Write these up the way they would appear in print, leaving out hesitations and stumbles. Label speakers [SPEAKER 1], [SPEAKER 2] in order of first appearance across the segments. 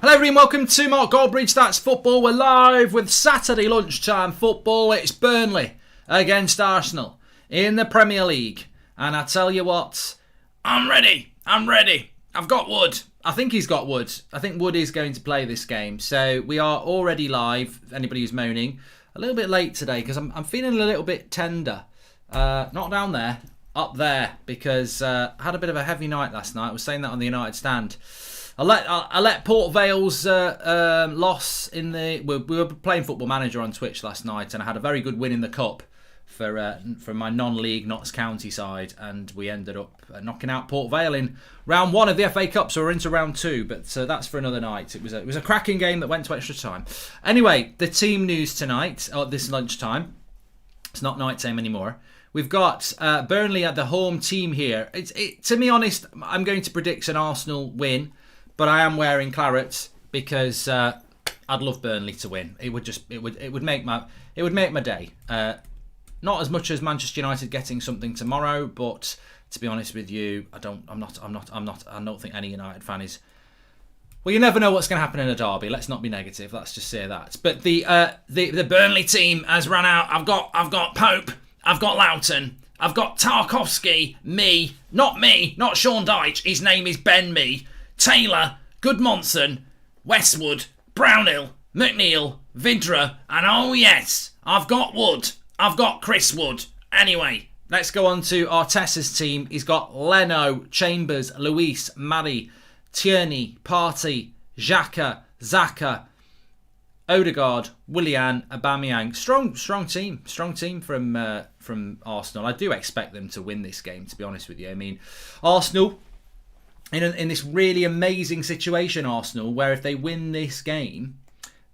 [SPEAKER 1] Hello everyone, welcome to Mark Goldbridge, That's Football. We're live with Saturday lunchtime football. It's Burnley against Arsenal in the Premier League. And I tell you what, I'm ready. I've got Wood. I think he's got Wood. I think Wood is going to play this game. So we are already live, anybody who's moaning. A little bit late today because I'm feeling a little bit tender. Not down there, up there. Because I had a bit of a heavy night last night. I was saying that on the United stand. I let Port Vale's loss in the... We were playing Football Manager on Twitch last night, and I had a very good win in the Cup for my non-league Notts County side, and we ended up knocking out Port Vale in round 1 of the FA Cup, so we're into round 2, but that's for another night. It was a cracking game that went to extra time. Anyway, the team news tonight, this lunchtime. It's not night time anymore. We've got Burnley at the home team here. To be honest, I'm going to predict an Arsenal win. But I am wearing claret because I'd love Burnley to win. It would make my day. Not as much as Manchester United getting something tomorrow, but to be honest with you, I don't think any United fan is. Well, you never know what's going to happen in a derby. Let's not be negative. Let's just say that. But the Burnley team has run out. I've got Pope. I've got Loughton. I've got Tarkowski. Not Sean Dyche. His name is Ben Mee. Taylor, Goodmanson, Westwood, Brownhill, McNeil, Vidra, and oh yes, I've got Wood. I've got Chris Wood. Anyway, let's go on to Arteta's team. He's got Leno, Chambers, Luis, Mari, Tierney, Partey, Xhaka, Xhaka, Odegaard, Willian, Aubameyang. Strong team from Arsenal. I do expect them to win this game, to be honest with you. I mean, Arsenal... In this really amazing situation, Arsenal, where if they win this game,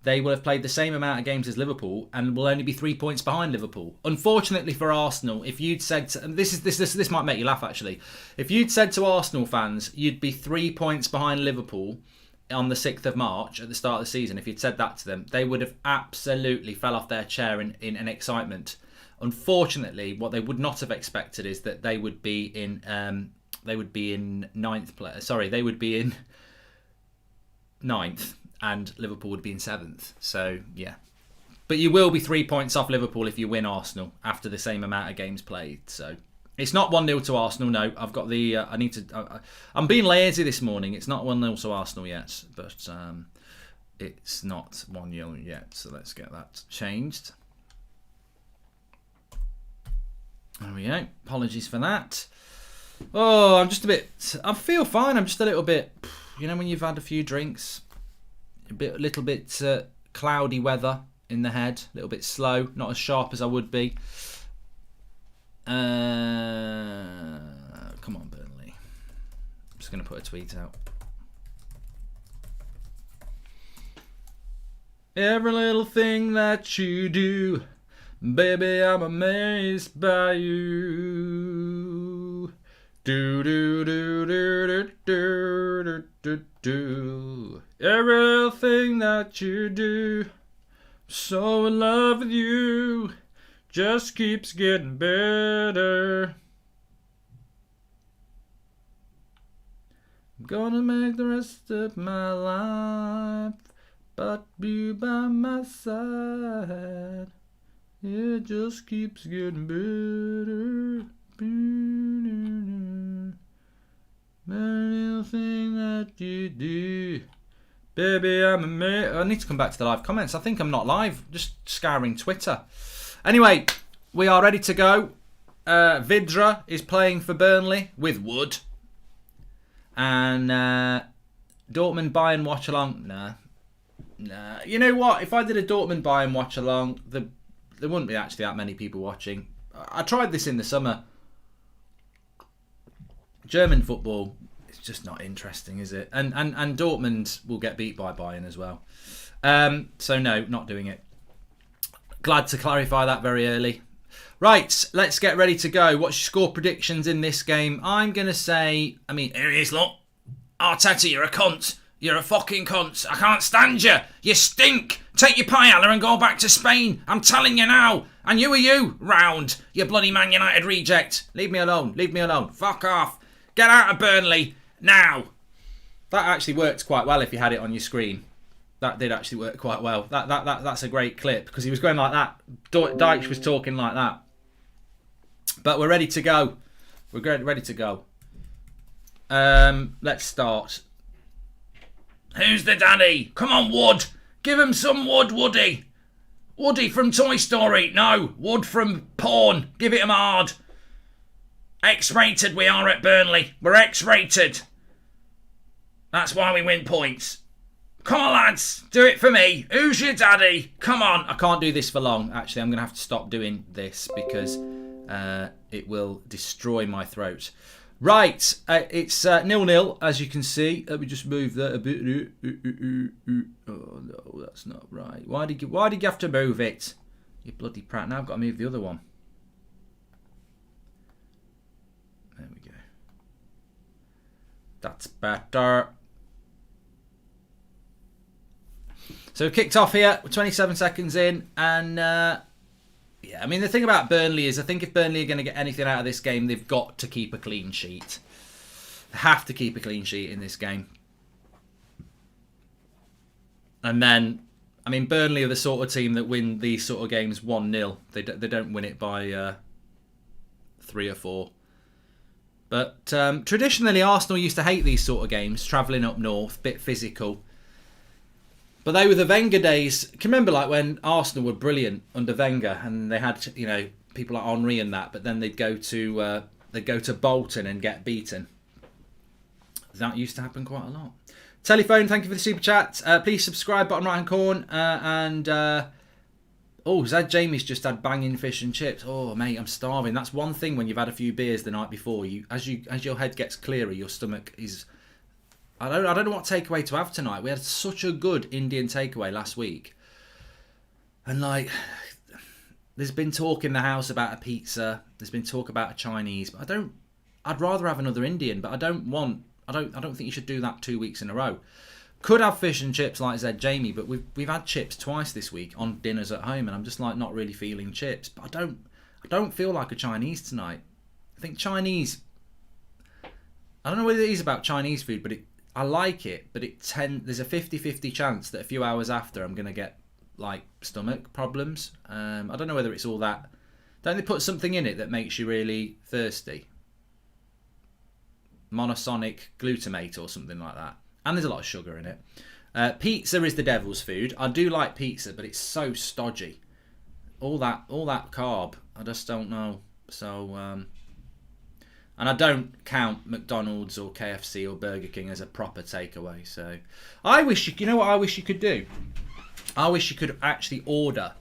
[SPEAKER 1] they will have played the same amount of games as Liverpool and will only be 3 points behind Liverpool. Unfortunately for Arsenal, if you'd said to, and this might make you laugh actually, if you'd said to Arsenal fans you'd be 3 points behind Liverpool on the 6th of March at the start of the season, if you'd said that to them, they would have absolutely fell off their chair in excitement. Unfortunately, what they would not have expected is that they would be in ninth place. Sorry, they would be in ninth and Liverpool would be in 7th. So, yeah. But you will be 3 points off Liverpool if you win Arsenal after the same amount of games played. So, it's not 1-0 to Arsenal, no. I've got the... I'm being lazy this morning. It's not 1-0 to Arsenal yet. But it's not 1-0 yet. So, let's get that changed. There we go. Apologies for that. Oh, I feel fine. I'm just a little bit, when you've had a few drinks, a little bit cloudy weather in the head, a little bit slow, not as sharp as I would be. Come on, Burnley. I'm just going to put a tweet out. Every little thing that you do, baby, I'm amazed by you. Do do do do do do do do. Everything that you do, so in love with you, just keeps getting better. I'm gonna make the rest of my life, but you by my side. It just keeps getting better. Anything that you do, baby, I'm amazed. I need to come back to the live comments. I think I'm not live, just scouring Twitter. Anyway, we are ready to go. Vidra is playing for Burnley with Wood, and Dortmund Bayern watch along. Nah. You know what? If I did a Dortmund Bayern watch along, there wouldn't be actually that many people watching. I tried this in the summer. German football, it's just not interesting, is it? And Dortmund will get beat by Bayern as well. So no, not doing it. Glad to clarify that very early. Right, let's get ready to go. What's your score predictions in this game? I'm going to say, here he is, look. Arteta, you're a cunt. You're a fucking cunt. I can't stand you. You stink. Take your paella and go back to Spain. I'm telling you now. And you are you, round. You bloody Man United reject. Leave me alone. Leave me alone. Fuck off. Get out of Burnley. Now. That actually worked quite well if you had it on your screen. That did actually work quite well. That's a great clip because he was going like that. Dyche was talking like that. But we're ready to go. We're ready to go. Let's start. Who's the daddy? Come on, Wood. Give him some wood, Woody. Woody from Toy Story. No, Wood from Porn. Give it him hard. X-rated we are at Burnley. We're X-rated. That's why we win points. Come on, lads. Do it for me. Who's your daddy? Come on. I can't do this for long. Actually, I'm going to have to stop doing this because it will destroy my throat. Right. It's 0-0, as you can see. Let me just move that a bit. Oh, no, that's not right. Why did you have to move it? You bloody prat. Now I've got to move the other one. There we go. That's better. So we've kicked off here. We're 27 seconds in. And, yeah, I mean, the thing about Burnley is I think if Burnley are going to get anything out of this game, they've got to keep a clean sheet. They have to keep a clean sheet in this game. And then, I mean, Burnley are the sort of team that win these sort of games 1-0. They don't win it by 3 or 4. But traditionally, Arsenal used to hate these sort of games, travelling up north, bit physical. But they were the Wenger days. Can you remember like when Arsenal were brilliant under Wenger and they had, you know, people like Henry and that, but then they'd go to Bolton and get beaten. That used to happen quite a lot. Telephone, thank you for the super chat. Please subscribe, bottom right hand corner. Zed Jamie's just had banging fish and chips. Oh mate, I'm starving. That's one thing when you've had a few beers the night before. As your head gets clearer, your stomach is. I don't know what takeaway to have tonight. We had such a good Indian takeaway last week. And like there's been talk in the house about a pizza, there's been talk about a Chinese, but I'd rather have another Indian, but I don't think you should do that 2 weeks in a row. Could have fish and chips like Zed Jamie, but we've had chips twice this week on dinners at home and I'm just like not really feeling chips. But I don't feel like a Chinese tonight. I think Chinese, I don't know what it is about Chinese food, but I like it, but there's a 50-50 chance that a few hours after I'm going to get like stomach problems. I don't know whether it's all that. Don't they put something in it that makes you really thirsty? Monosonic glutamate or something like that. And there's a lot of sugar in it. Pizza is the devil's food. I do like pizza, but it's so stodgy. All that carb, I just don't know. So, and I don't count McDonald's or KFC or Burger King as a proper takeaway. So, you know what I wish you could do? I wish you could actually order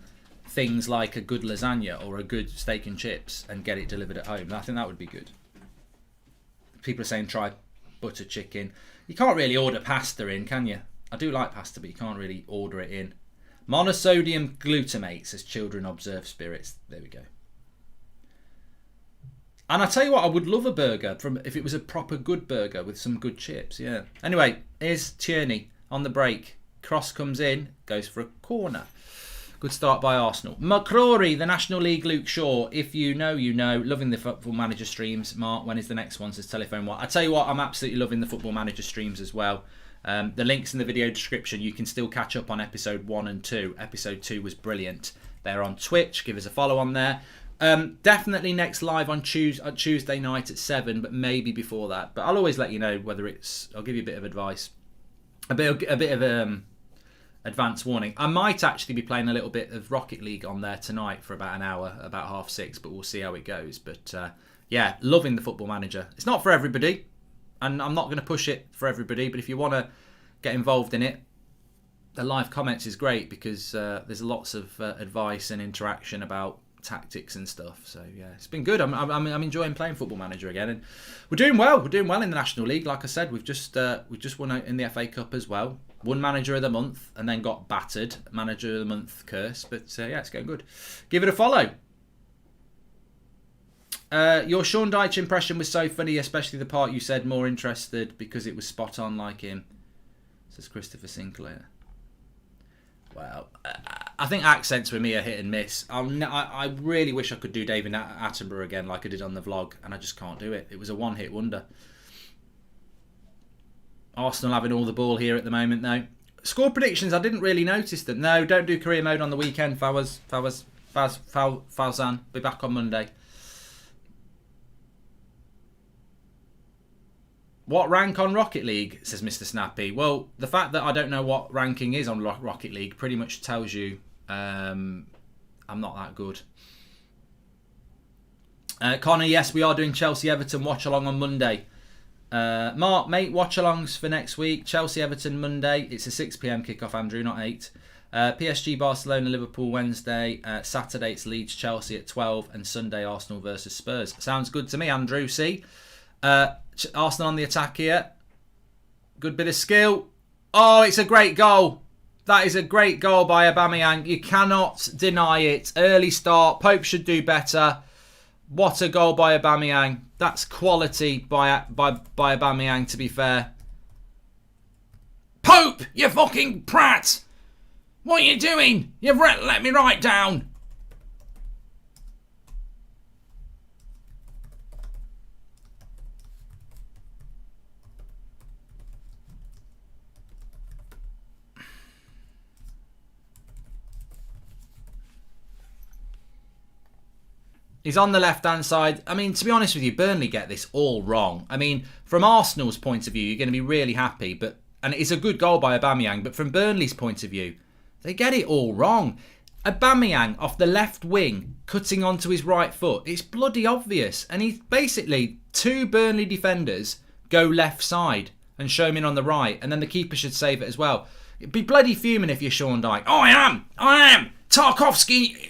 [SPEAKER 1] things like a good lasagna or a good steak and chips and get it delivered at home. I think that would be good. People are saying try butter chicken. You can't really order pasta in, can you? I do like pasta, but you can't really order it in. Monosodium glutamate, says Children Observe Spirits. There we go. And I tell you what, I would love a burger if it was a proper good burger with some good chips. Yeah. Anyway, here's Tierney on the break. Cross comes in, goes for a corner. Good start by Arsenal. McCrory, the National League, Luke Shaw. If you know, you know. Loving the Football Manager streams. Mark, when is the next one? Says Telephone One. I tell you what, I'm absolutely loving the Football Manager streams as well. The links in the video description. You can still catch up on episode 1 and 2. Episode 2 was brilliant. They're on Twitch. Give us a follow on there. Definitely next live on Tuesday night at 7, but maybe before that. But I'll always let you know whether it's. I'll give you a bit of advice, a bit of advance warning. I might actually be playing a little bit of Rocket League on there tonight for about an hour, about 6:30, but we'll see how it goes. But yeah, loving the Football Manager. It's not for everybody, and I'm not going to push it for everybody. But if you want to get involved in it, the live comments is great because there's lots of advice and interaction about tactics and stuff. So yeah, it's been good. I'm enjoying playing Football Manager again, and we're doing well. We're doing well in the National League. Like I said, we've just won out in the FA Cup as well. Won Manager of the Month and then got battered. Manager of the Month curse, but yeah, it's going good. Give it a follow. Your Sean Dyche impression was so funny, especially the part you said more interested because it was spot on like him. Says Christopher Sinclair. Well, I think accents with me are hit and miss. I really wish I could do David Attenborough again like I did on the vlog, and I just can't do it. It was a one-hit wonder. Arsenal having all the ball here at the moment, though. Score predictions, I didn't really notice them. No, don't do career mode on the weekend, Fawzan. Be back on Monday. What rank on Rocket League, says Mr. Snappy. Well, the fact that I don't know what ranking is on Rocket League pretty much tells you I'm not that good. Connor, yes, we are doing Chelsea-Everton watch-along on Monday. Mark, mate, watch-alongs for next week. Chelsea-Everton Monday. It's a 6 p.m. kickoff, Andrew, not 8. PSG, Barcelona, Liverpool Wednesday. Saturday, it's Leeds-Chelsea at 12. And Sunday, Arsenal versus Spurs. Sounds good to me, Andrew. See? Arsenal on the attack here. Good bit of skill. Oh, it's a great goal. That is a great goal by Aubameyang. You cannot deny it. Early start. Pope should do better. What a goal by Aubameyang. That's quality by Aubameyang, to be fair. Pope, you fucking prat! What are you doing? You've let me write down. He's on the left-hand side. I mean, to be honest with you, Burnley get this all wrong. I mean, from Arsenal's point of view, you're going to be really happy. And it's a good goal by Aubameyang. But from Burnley's point of view, they get it all wrong. Aubameyang off the left wing, cutting onto his right foot. It's bloody obvious. And he's basically 2 Burnley defenders go left side and show him in on the right. And then the keeper should save it as well. It'd be bloody fuming if you're Sean Dyche. Oh, I am. Tarkowski,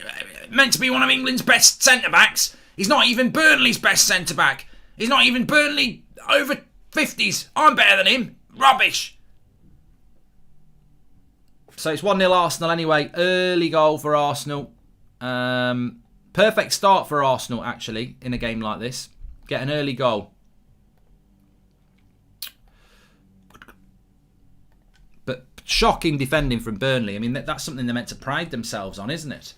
[SPEAKER 1] meant to be one of England's best centre-backs. He's not even Burnley's best centre-back. He's not even Burnley over 50s. I'm better than him. Rubbish. So it's 1-0 Arsenal anyway. Early goal for Arsenal. Perfect start for Arsenal, actually, in a game like this. Get an early goal. But shocking defending from Burnley. I mean, that's something they're meant to pride themselves on, isn't it?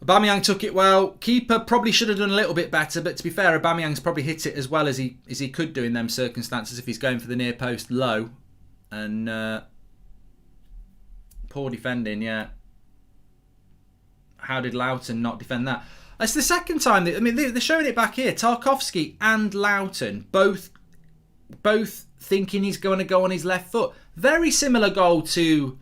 [SPEAKER 1] Aubameyang took it well. Keeper probably should have done a little bit better, but to be fair, Aubameyang's probably hit it as well as he could do in them circumstances if he's going for the near post low. And poor defending, yeah. How did Loughton not defend that? It's the second time. They're showing it back here. Tarkowski and Loughton both thinking he's going to go on his left foot. Very similar goal to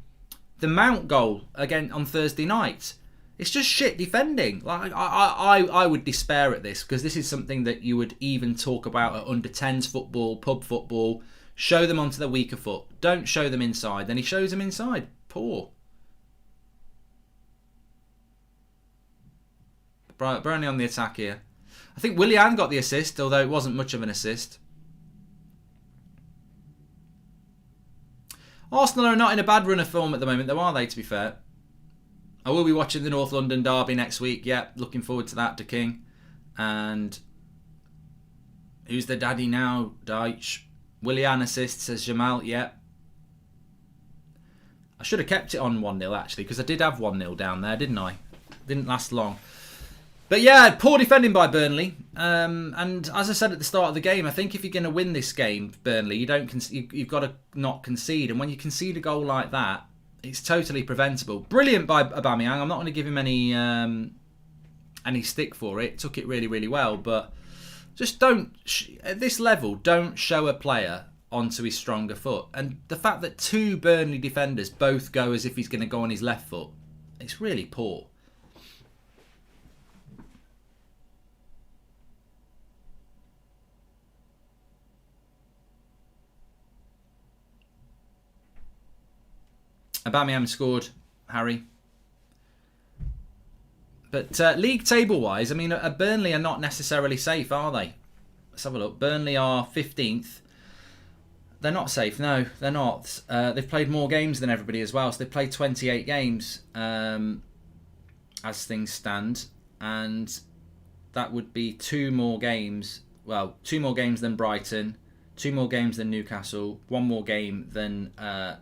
[SPEAKER 1] the Mount goal again on Thursday night. It's just shit defending. Like I would despair at this because this is something that you would even talk about at under 10s football, pub football. Show them onto the weaker foot. Don't show them inside. Then he shows them inside. Poor. Burnley on the attack here. I think Willian got the assist, although it wasn't much of an assist. Arsenal are not in a bad run of form at the moment, though, are they, to be fair? I will be watching the North London derby next week. Yep, looking forward to that, De King. And who's the daddy now? Dyche. Willian assists, says Jamal. Yep. I should have kept it on 1-0, actually, because I did have 1-0 down there, didn't I? Didn't last long. But yeah, poor defending by Burnley. And as I said at the start of the game, I think if you're going to win this game, Burnley, you've got to not concede. And when you concede a goal like that, it's totally preventable. Brilliant by Aubameyang. I'm not going to give him any stick for it. Took it really, really well. But just don't, at this level, don't show a player onto his stronger foot. And the fact that 2 Burnley defenders both go as if he's going to go on his left foot, it's really poor. Aubameyang scored, Harry. But league table-wise, I mean, Burnley are not necessarily safe, are they? Let's have a look. Burnley are 15th. They're not safe, no, they're not. They've played more games than everybody as well, so they've played 28 games as things stand. And that would be 2 more games. Well, 2 more games than Brighton. 2 more games than Newcastle, 1 more game than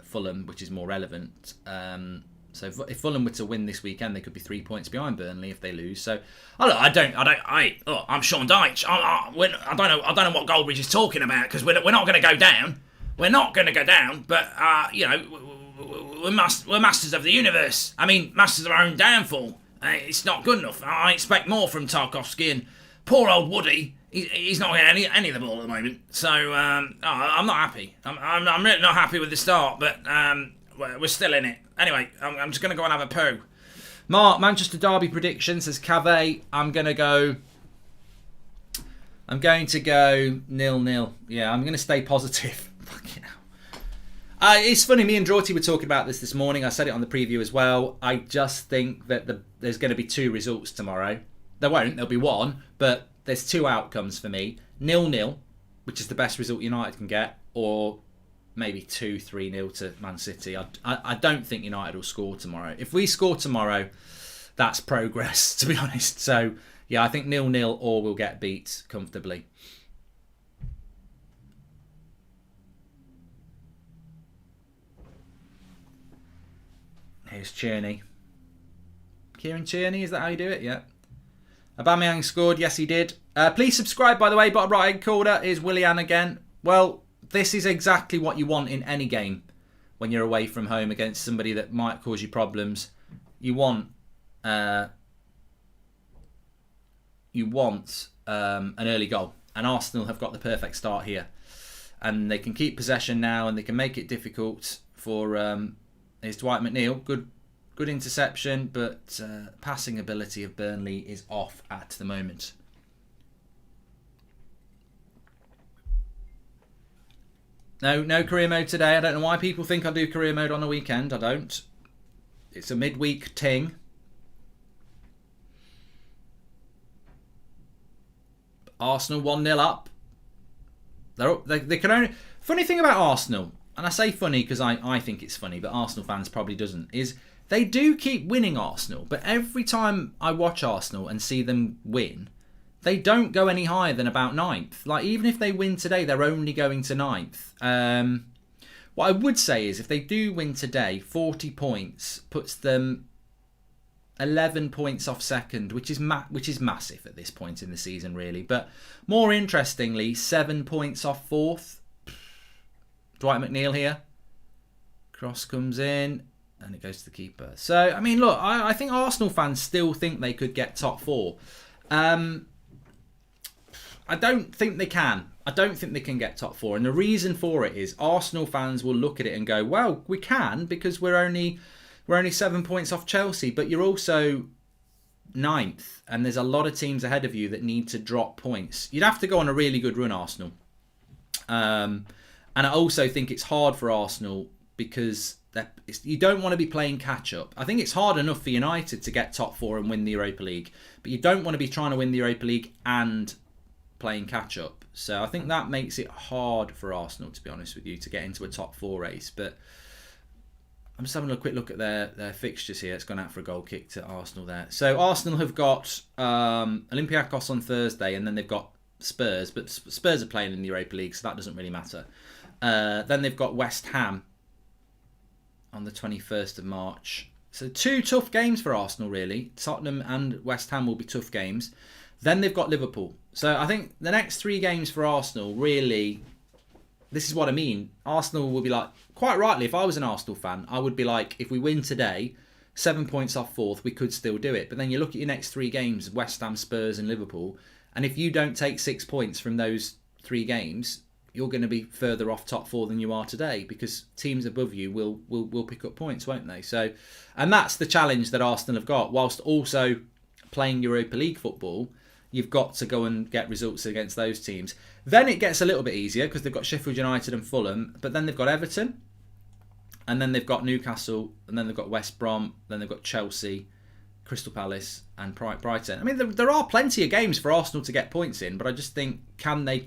[SPEAKER 1] Fulham, which is more relevant. So if Fulham were to win this weekend, they could be 3 points behind Burnley if they lose. So I'm Sean Dyche. I don't know what Goldbridge is talking about because we're not going to go down. we're not going to go down, but, you know, we're masters of the universe. I mean, masters of our own downfall. It's not good enough. I expect more from Tarkovsky, and poor old Woody, he's not getting any of the ball at the moment. So, I'm not happy. I'm really not happy with the start, but we're still in it. Anyway, I'm just going to go and have a poo. Mark, Manchester Derby prediction, says Cave. I'm going to go 0-0. Yeah, I'm going to stay positive. Fucking hell. It's funny, me and Draughty were talking about this morning. I said it on the preview as well. I just think that there's going to be 2 results tomorrow. There won't, there'll be one, but there's 2 outcomes for me. 0-0, which is the best result United can get, or maybe 2-3-0 to Man City. I don't think United will score tomorrow. If we score tomorrow, that's progress, to be honest. So, yeah, I think 0-0 or we'll get beat comfortably. Here's Tierney. Kieran Tierney, is that how you do it? Yeah. Aubameyang scored. Yes, he did. Please subscribe, by the way. Bottom right-hand corner is Willian again. Well, this is exactly what you want in any game when you're away from home against somebody that might cause you problems. You want an early goal. And Arsenal have got the perfect start here. And they can keep possession now, and they can make it difficult for... Here's Dwight McNeil. Good interception, but passing ability of Burnley is off at the moment. No career mode today. I don't know why people think I do career mode on the weekend. I don't. It's a midweek ting. Arsenal 1-0 up. They can only... Funny thing about Arsenal, and I say funny because I think it's funny, but Arsenal fans probably doesn't, is they do keep winning Arsenal, but every time I watch Arsenal and see them win, they don't go any higher than about 9th. Like, even if they win today, they're only going to 9th. What I would say is if they do win today, 40 points puts them 11 points off second, which is massive at this point in the season, really. But more interestingly, 7 points off 4th. Dwight McNeil here. Cross comes in and it goes to the keeper. So, I mean, look, I think Arsenal fans still think they could get top 4. I don't think they can. I don't think they can get top 4. And the reason for it is Arsenal fans will look at it and go, well, we can because we're only 7 points off Chelsea, but you're also 9th. And there's a lot of teams ahead of you that need to drop points. You'd have to go on a really good run, Arsenal. And I also think it's hard for Arsenal because you don't want to be playing catch-up. I think it's hard enough for United to get top 4 and win the Europa League, but you don't want to be trying to win the Europa League and playing catch-up. So I think that makes it hard for Arsenal, to be honest with you, to get into a top 4 race. But I'm just having a quick look at their fixtures here. It's gone out for a goal kick to Arsenal there. So Arsenal have got Olympiacos on Thursday, and then they've got Spurs. But Spurs are playing in the Europa League, so that doesn't really matter. Then they've got West Ham on the 21st of March. So 2 tough games for Arsenal, really. Tottenham and West Ham will be tough games. Then they've got Liverpool. So I think the next 3 games for Arsenal, really, this is what I mean. Arsenal will be like, quite rightly, if I was an Arsenal fan, I would be like, if we win today, 7 points off 4th, we could still do it. But then you look at your next 3 games, West Ham, Spurs and Liverpool, and if you don't take 6 points from those 3 games, you're going to be further off top 4 than you are today because teams above you will pick up points, won't they? So, and that's the challenge that Arsenal have got. Whilst also playing Europa League football, you've got to go and get results against those teams. Then it gets a little bit easier because they've got Sheffield United and Fulham, but then they've got Everton, and then they've got Newcastle, and then they've got West Brom, then they've got Chelsea, Crystal Palace and Brighton. I mean, there are plenty of games for Arsenal to get points in, but I just think, can they...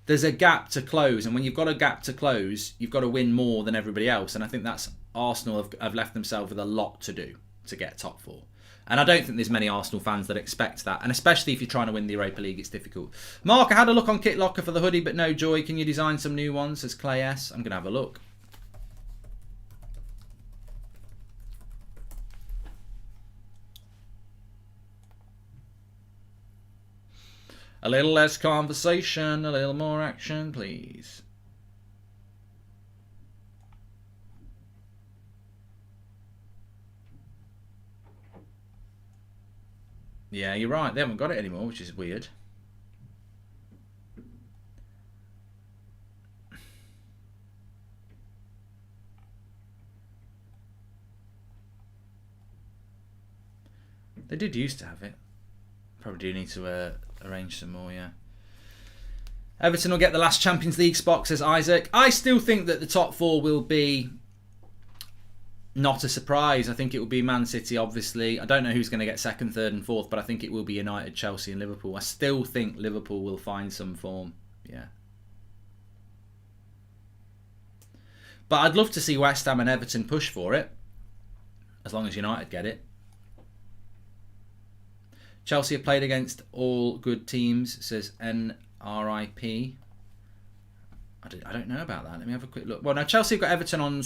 [SPEAKER 1] There's a gap to close, and when you've got a gap to close, you've got to win more than everybody else. And I think that's Arsenal have left themselves with a lot to do to get top 4. And I don't think there's many Arsenal fans that expect that. And especially if you're trying to win the Europa League, it's difficult. Mark, I had a look on Kit Locker for the hoodie, but no joy. Can you design some new ones? Says Clay S. I'm going to have a look. A little less conversation, a little more action, please. Yeah, you're right. They haven't got it anymore, which is weird. They did used to have it. Probably do need to arrange some more, yeah. Everton will get the last Champions League spot, says Isaac. I still think that the top four will be not a surprise. I think it will be Man City, obviously. I don't know who's going to get second, third and fourth, but I think it will be United, Chelsea and Liverpool. I still think Liverpool will find some form, yeah. But I'd love to see West Ham and Everton push for it, as long as United get it. Chelsea have played against all good teams, says NRIP. I don't know about that. Let me have a quick look. Well, now Chelsea have got Everton on...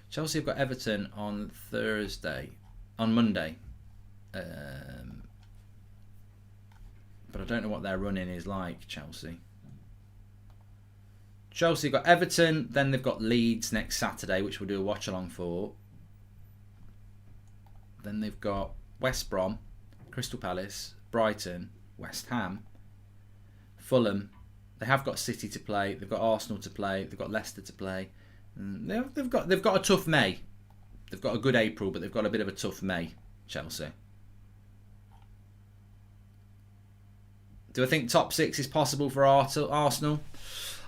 [SPEAKER 1] Chelsea have got Everton on Monday. But I don't know what their run-in is like, Chelsea. Chelsea have got Everton, then they've got Leeds next Saturday, which we'll do a watch-along for. Then they've got West Brom, Crystal Palace, Brighton, West Ham, Fulham. They have got City to play. They've got Arsenal to play. They've got Leicester to play. They've got a tough May. They've got a good April, but they've got a bit of a tough May, Chelsea. Do I think top six is possible for Arsenal?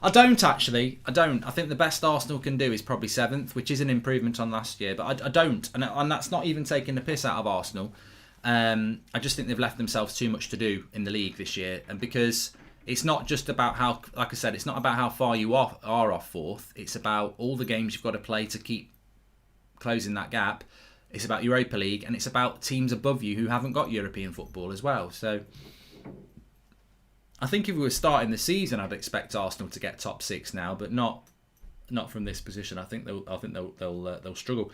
[SPEAKER 1] I don't actually. I don't. I think the best Arsenal can do is probably seventh, which is an improvement on last year. But I don't. And that's not even taking the piss out of Arsenal. I just think they've left themselves too much to do in the league this year. And because it's not just about how, like I said, it's not about how far you are off fourth. It's about all the games you've got to play to keep closing that gap. It's about Europa League, and it's about teams above you who haven't got European football as well. So I think if we were starting the season, I'd expect Arsenal to get top six now, but not from this position. I think they'll struggle.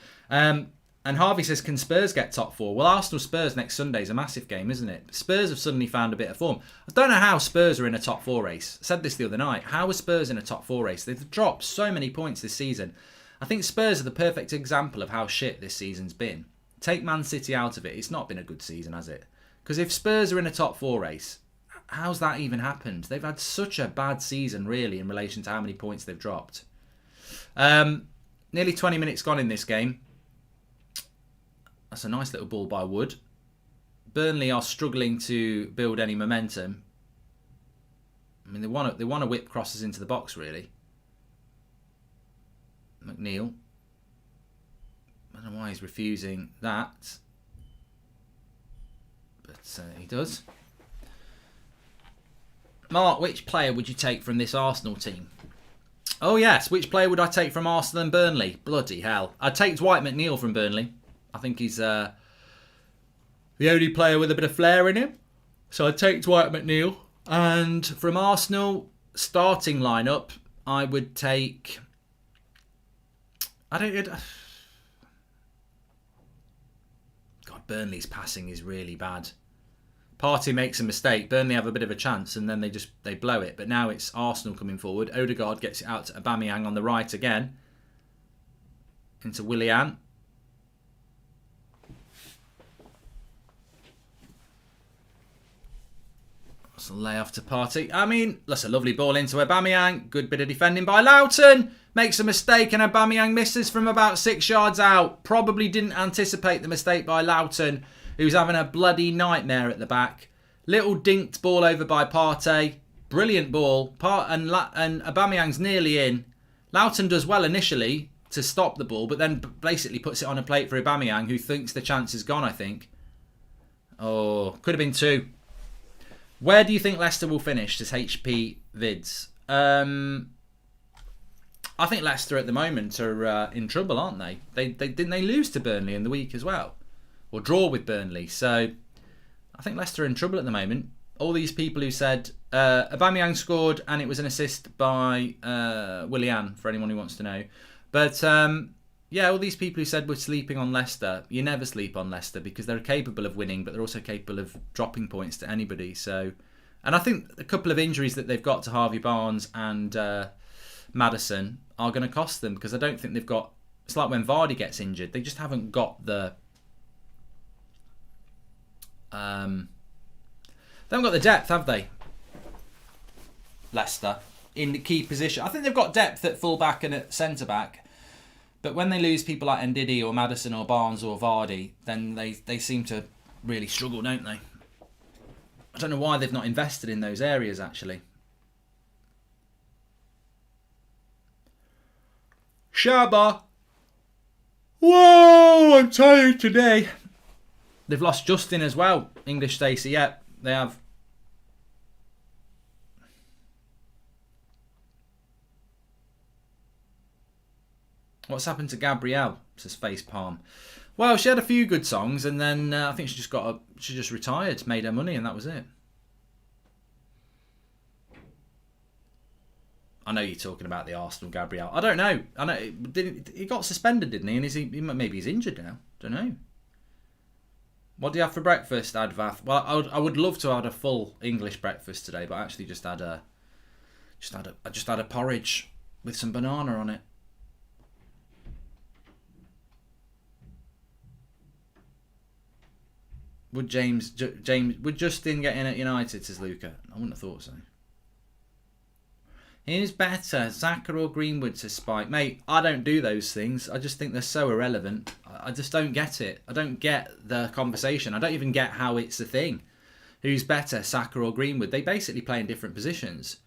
[SPEAKER 1] And Harvey says, can Spurs get top four? Well, Arsenal Spurs next Sunday is a massive game, isn't it? Spurs have suddenly found a bit of form. I don't know how Spurs are in a top four race. I said this the other night. How are Spurs in a top four race? They've dropped so many points this season. I think Spurs are the perfect example of how shit this season's been. Take Man City out of it. It's not been a good season, has it? Because if Spurs are in a top four race, how's that even happened? They've had such a bad season, really, in relation to how many points they've dropped. Nearly 20 minutes gone in this game. That's a nice little ball by Wood. Burnley are struggling to build any momentum. I mean, they want to whip crosses into the box, really. McNeil. I don't know why he's refusing that. But he does. Mark, which player would you take from this Arsenal team? Oh, yes. Which player would I take from Arsenal and Burnley? Bloody hell. I'd take Dwight McNeil from Burnley. I think he's the only player with a bit of flair in him. So I'd take Dwight McNeil. And from Arsenal, starting lineup, I would take... God, Burnley's passing is really bad. Partey makes a mistake. Burnley have a bit of a chance and then they blow it. But now it's Arsenal coming forward. Odegaard gets it out to Aubameyang on the right again. Into Willian. That's a layoff to Partey. I mean, that's a lovely ball into Aubameyang. Good bit of defending by Loughton. Makes a mistake and Aubameyang misses from about 6 yards out. Probably didn't anticipate the mistake by Loughton, who's having a bloody nightmare at the back. Little dinked ball over by Partey. Brilliant ball. And Aubameyang's nearly in. Loughton does well initially to stop the ball, but then basically puts it on a plate for Aubameyang, who thinks the chance is gone, I think. Oh, could have been two. Where do you think Leicester will finish, says HP Vids? I think Leicester at the moment are in trouble, aren't they? Didn't they lose to Burnley in the week as well? Or draw with Burnley. So I think Leicester are in trouble at the moment. All these people who said Aubameyang scored and it was an assist by Willian, for anyone who wants to know. But yeah, all these people who said we're sleeping on Leicester, you never sleep on Leicester because they're capable of winning, but they're also capable of dropping points to anybody. So, and I think a couple of injuries that they've got to Harvey Barnes and Maddison are going to cost them, because I don't think they've got... It's like when Vardy gets injured, they just haven't got the They haven't got the depth, have they? Leicester in the key position. I think they've got depth at full back and at centre back, but when they lose people like Ndidi or Maddison or Barnes or Vardy, then they seem to really struggle, don't they? I don't know why they've not invested in those areas actually. Shabba. Whoa, I'm tired today. They've lost Justin as well. English Stacey, yeah, they have. What's happened to Gabrielle? Says Facepalm. Well, she had a few good songs, and then I think she just retired, made her money, and that was it. I know you're talking about the Arsenal Gabrielle. I don't know. I know he got suspended, didn't he? And maybe he's injured now. Don't know. What do you have for breakfast, Advath? Well, I would love to have had a full English breakfast today, but I actually just had a porridge with some banana on it. Would would Justin get in at United, says Luca? I wouldn't have thought so. Who's better, Xhaka or Greenwood, says Spike? Mate, I don't do those things. I just think they're so irrelevant. I just don't get it. I don't get the conversation. I don't even get how it's a thing. Who's better, Saka or Greenwood? They basically play in different positions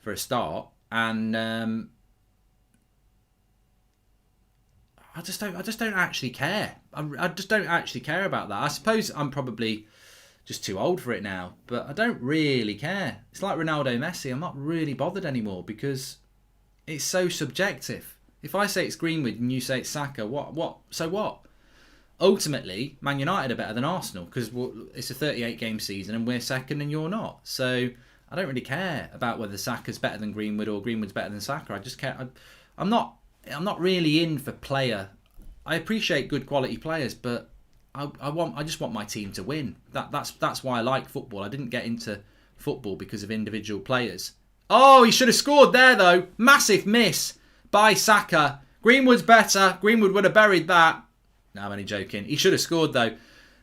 [SPEAKER 1] for a start, and I just don't actually care. I just don't actually care about that. I suppose I'm probably just too old for it now, but I don't really care. It's like Ronaldo, Messi. I'm not really bothered anymore because it's so subjective. If I say it's Greenwood and you say it's Saka, what? So what? Ultimately, Man United are better than Arsenal because it's a 38-game season and we're second and you're not. So I don't really care about whether Saka's better than Greenwood or Greenwood's better than Saka. I just care. I'm not really in for player. I appreciate good quality players, but I just want my team to win. That's why I like football. I didn't get into football because of individual players. Oh, he should have scored there though. Massive miss by Saka. Greenwood's better. Greenwood would have buried that. No, I'm only joking. He should have scored though.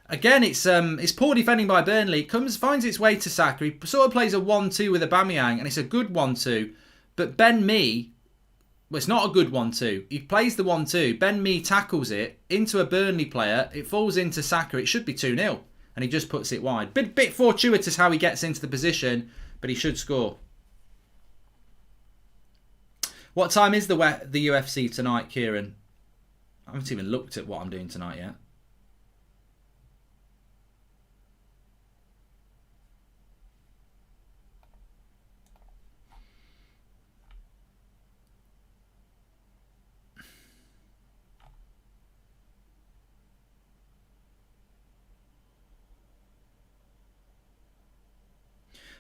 [SPEAKER 1] Again, it's poor defending by Burnley. It finds its way to Saka. He sort of plays a 1-2 with Aubameyang, and it's a good 1-2. But Ben Mee, well, it's not a good 1-2. He plays the 1-2. Ben Mee tackles it into a Burnley player. It falls into Saka. It should be 2-0. And he just puts it wide. Bit fortuitous how he gets into the position, but he should score. What time is the UFC tonight, Kieran? I haven't even looked at what I'm doing tonight yet.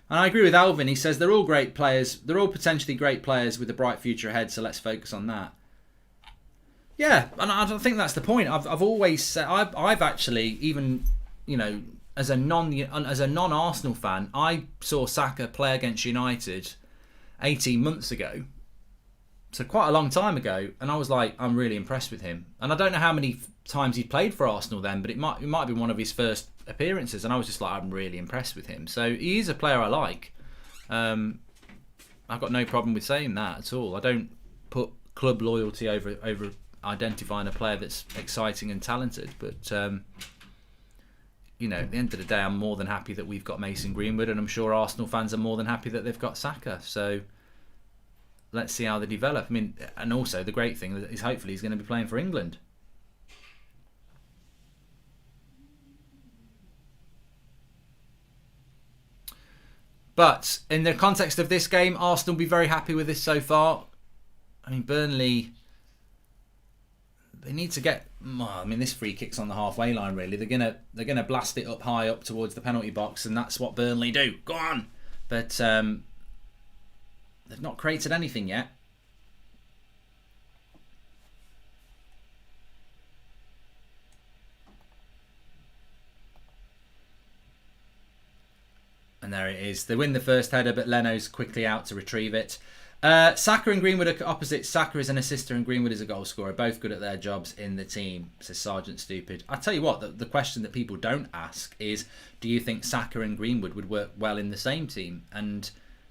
[SPEAKER 1] And I agree with Alvin. He says they're all great players. They're all potentially great players with a bright future ahead. So let's focus on that. Yeah, and I don't think that's the point. I've always said I've actually even as a non-Arsenal fan, I saw Saka play against United 18 months ago. So quite a long time ago, and I was like, I'm really impressed with him. And I don't know how many times he played for Arsenal then, but it might have been one of his first appearances, and I was just like, I'm really impressed with him. So he is a player I like. I've got no problem with saying that at all. I don't put club loyalty over identifying a player that's exciting and talented, but at the end of the day, I'm more than happy that we've got Mason Greenwood, and I'm sure Arsenal fans are more than happy that they've got Saka. So let's see how they develop. I mean, and also the great thing is hopefully he's going to be playing for England. But in the context of this game, Arsenal will be very happy with this so far. I mean, Burnley, they need to get. Well, I mean, this free kick's on the halfway line. Really, they're gonna blast it up high up towards the penalty box, and that's what Burnley do. Go on, but they've not created anything yet. And there it is. They win the first header, but Leno's quickly out to retrieve it. Saka and Greenwood are opposite. Saka is an assister and Greenwood is a goal scorer. Both good at their jobs in the team, says Sergeant Stupid. I tell you what, the question that people don't ask is, do you think Saka and Greenwood would work well in the same team? And,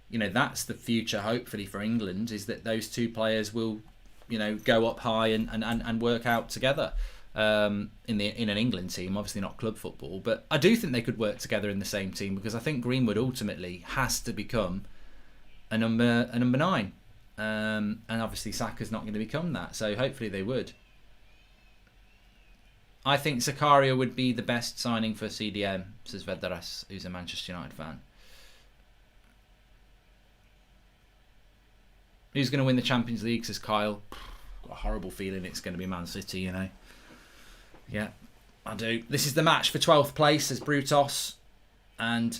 [SPEAKER 1] you know, that's the future, hopefully, for England, is that those two players will, you know, go up high and work out together in an England team. Obviously not club football, but I do think they could work together in the same team, because I think Greenwood ultimately has to become a number 9, and obviously Saka's not going to become that, so hopefully they would. I think Zakaria would be the best signing for CDM, says Vedras, who's a Manchester United fan. Who's going to win the Champions League, says Kyle. Got a horrible feeling it's going to be Man City, you know. Yeah, I do. This is the match for 12th place, says Brutos. And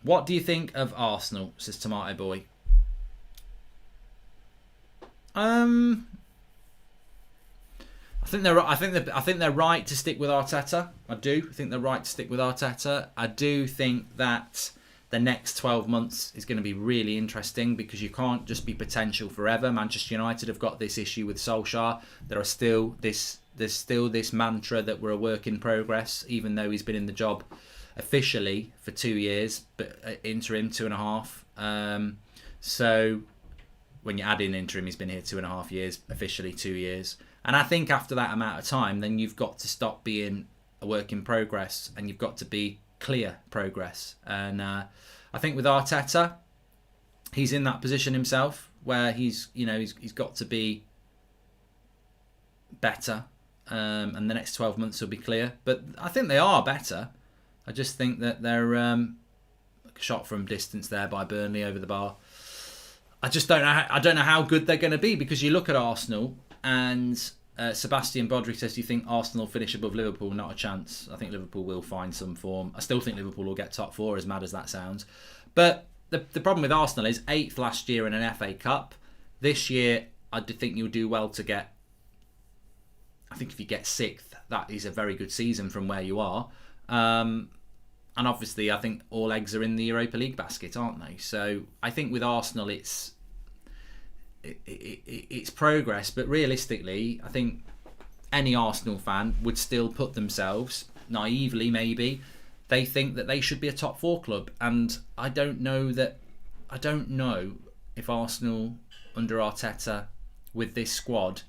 [SPEAKER 1] what do you think of Arsenal, says Tomato Boy. I think they're right to stick with Arteta. I do. I think they're right to stick with Arteta. I do think that the next 12 months is going to be really interesting, because you can't just be potential forever. Manchester United have got this issue with Solskjaer. There's still this mantra that we're a work in progress, even though he's been in the job officially for 2 years, but interim 2.5. So when you add in interim, he's been here 2.5 years, officially 2 years. And I think after that amount of time, then you've got to stop being a work in progress and you've got to be clear progress. And I think with Arteta, he's in that position himself where he's got to be better, and the next 12 months will be clear. But I think they are better. I just think that they're shot from distance there by Burnley over the bar. I just don't know. I don't know how good they're going to be, because you look at Arsenal and Sebastian Bodry says, "Do you think Arsenal will finish above Liverpool?" Not a chance. I think Liverpool will find some form. I still think Liverpool will get top 4, as mad as that sounds. But the problem with Arsenal is 8th last year in an FA Cup. This year, I think you'll do well to get. I think if you get 6th, that is a very good season from where you are. And obviously, I think all eggs are in the Europa League basket, aren't they? So I think with Arsenal, it's progress. But realistically, I think any Arsenal fan would still put themselves, naively maybe, they think that they should be a top 4 club. And I don't know if Arsenal under Arteta with this squad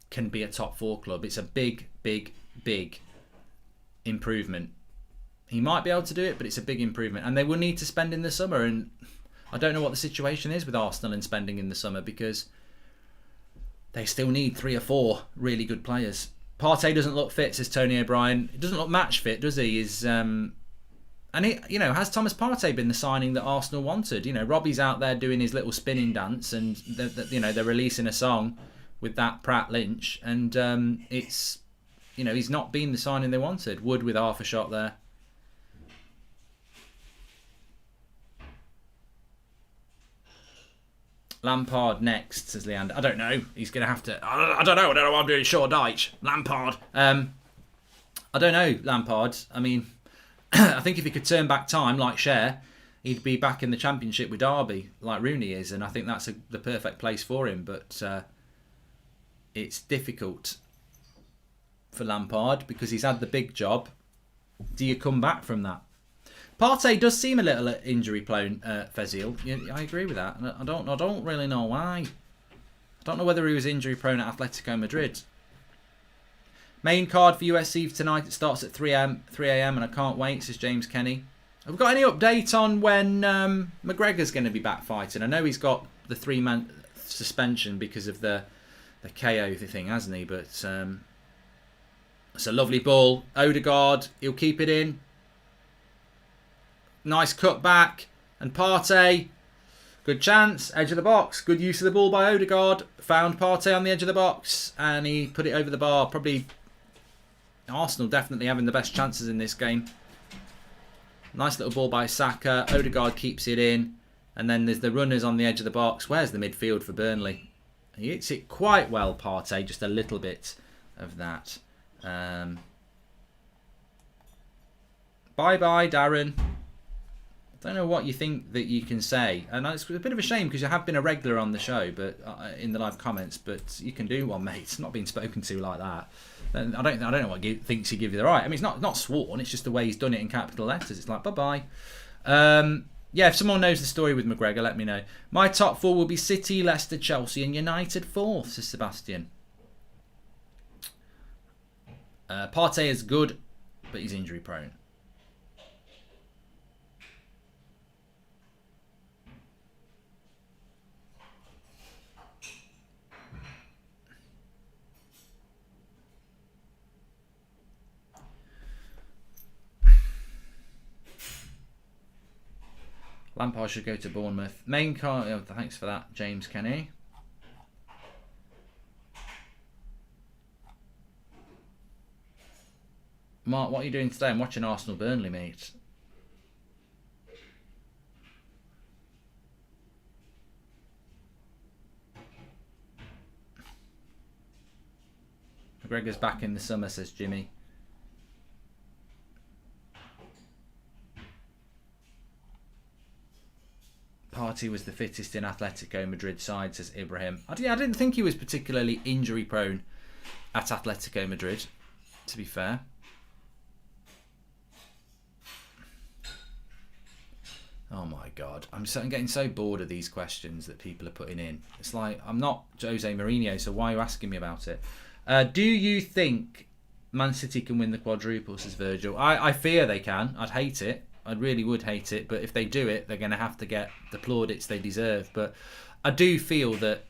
[SPEAKER 1] can be a top 4 club. It's a big, big, big improvement. He might be able to do it, but it's a big improvement. And they will need to spend in the summer. And I don't know what the situation is with Arsenal and spending in the summer, because they still need 3 or 4 really good players. Partey doesn't look fit, says Tony O'Brien. He doesn't look match fit, does he? And has Thomas Partey been the signing that Arsenal wanted? You know, Robbie's out there doing his little spinning dance, and they're releasing a song with that Pratt Lynch, and it's, he's not been the signing they wanted. Wood with half a shot there. Lampard next, says Leander. I don't know. He's going to have to. I don't know. I don't know what I'm doing. Shaw Dyche. Lampard. I don't know, Lampard. I mean, I think if he could turn back time like Cher, he'd be back in the Championship with Derby like Rooney is, and I think that's the perfect place for him. But it's difficult for Lampard because he's had the big job. Do you come back from that? Partey does seem a little injury prone, Fezil. Yeah, I agree with that. I don't really know why. I don't know whether he was injury prone at Atletico Madrid. Main card for UFC tonight. It starts at 3 a.m. and I can't wait, says James Kenny. Have we got any update on when McGregor's going to be back fighting? I know he's got the 3-month suspension because of the KO thing, hasn't he? But it's a lovely ball. Odegaard, he'll keep it in. Nice cut back. And Partey, good chance. Edge of the box. Good use of the ball by Odegaard. Found Partey on the edge of the box and he put it over the bar. Probably Arsenal definitely having the best chances in this game. Nice little ball by Saka. Odegaard keeps it in. And then there's the runners on the edge of the box. Where's the midfield for Burnley? He hits it quite well, Partey. Just a little bit of that. Bye-bye, Darren. don't know what you think that you can say, and it's a bit of a shame because you have been a regular on the show, but in the live comments. But you can do one, mate. It's not being spoken to like that. And I don't know what thinks he give you the right. I mean, it's not sworn. It's just the way he's done it in capital letters. It's like bye bye. Yeah, if someone knows the story with McGregor, let me know. My top 4 will be City, Leicester, Chelsea, and United 4th, says Sebastian. Partey is good, but he's injury prone. Lampard should go to Bournemouth. Main car. Oh, thanks for that, James Kenny. Mark, what are you doing today? I'm watching Arsenal Burnley, mate. McGregor's back in the summer, says Jimmy. Partey was the fittest in Atletico Madrid side, says Ibrahim. I didn't think he was particularly injury prone at Atletico Madrid, to be fair. Oh my God. I'm getting so bored of these questions that people are putting in. It's like, I'm not Jose Mourinho, so why are you asking me about it? Do you think Man City can win the quadruple, says Virgil? I fear they can. I'd hate it. I really would hate it, but if they do it, they're going to have to get the plaudits they deserve. But I do feel that,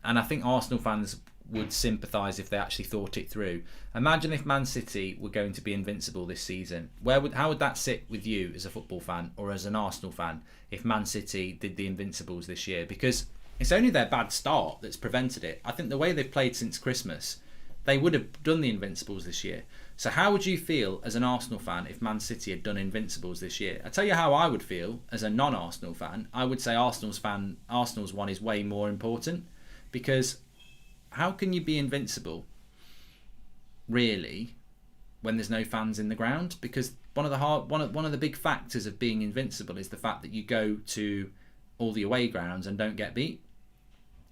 [SPEAKER 1] and I think Arsenal fans would sympathise if they actually thought it through. Imagine if Man City were going to be invincible this season. How would that sit with you as a football fan or as an Arsenal fan if Man City did the Invincibles this year? Because it's only their bad start that's prevented it. I think the way they've played since Christmas, they would have done the Invincibles this year. So how would you feel as an Arsenal fan if Man City had done Invincibles this year? I tell you how I would feel as a non-Arsenal fan. I would say Arsenal's one is way more important, because how can you be invincible, really, when there's no fans in the ground? Because one of the big factors of being invincible is the fact that you go to all the away grounds and don't get beat.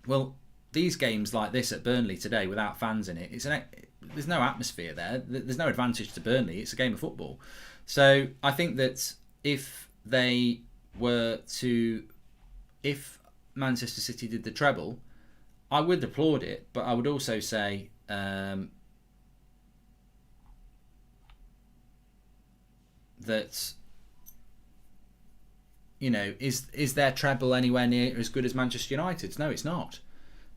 [SPEAKER 1] Well, these games like this at Burnley today without fans in it, there's no atmosphere there. There's no advantage to Burnley. It's a game of football. So I think that if Manchester City did the treble, I would applaud it, but I would also say that, you know, is their treble anywhere near as good as Manchester United's? No, it's not,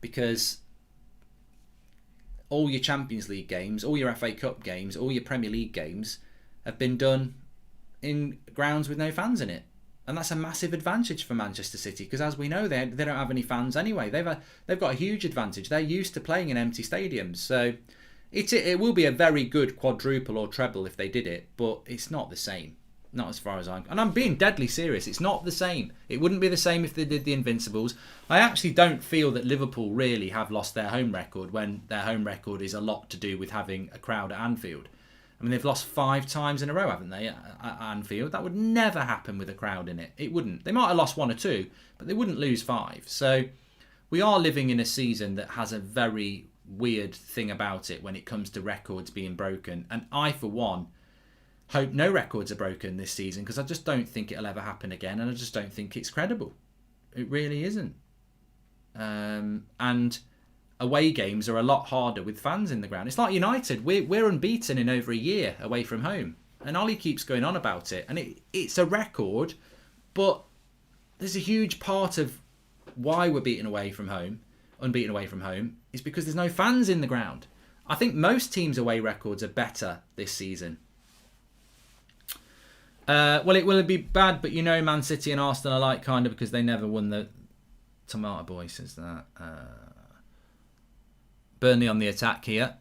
[SPEAKER 1] because all your Champions League games, all your FA Cup games, all your Premier League games have been done in grounds with no fans in it. And that's a massive advantage for Manchester City, because as we know, they don't have any fans anyway. They've got a huge advantage. They're used to playing in empty stadiums. So it will be a very good quadruple or treble if they did it, but it's not the same. Not as far as I'm being deadly serious. It's not the same. It wouldn't be the same if they did the Invincibles. I actually don't feel that Liverpool really have lost their home record, when their home record is a lot to do with having a crowd at Anfield. I mean, they've lost 5 times in a row, haven't they, at Anfield? That would never happen with a crowd in it. It wouldn't. They might have lost 1 or 2, but they wouldn't lose 5. So we are living in a season that has a very weird thing about it when it comes to records being broken. And I, for one, hope no records are broken this season, because I just don't think it'll ever happen again, and I just don't think it's credible. It really isn't. And away games are a lot harder with fans in the ground. It's like United. We're unbeaten in over a year away from home, and Ollie keeps going on about it, and it's a record, but there's a huge part of why we're unbeaten away from home is because there's no fans in the ground. I think most teams' away records are better this season. Well, it will be bad, but you know, Man City and Arsenal are like, kind of, because they never won the... Tomato Boy says that. Burnley on the attack here.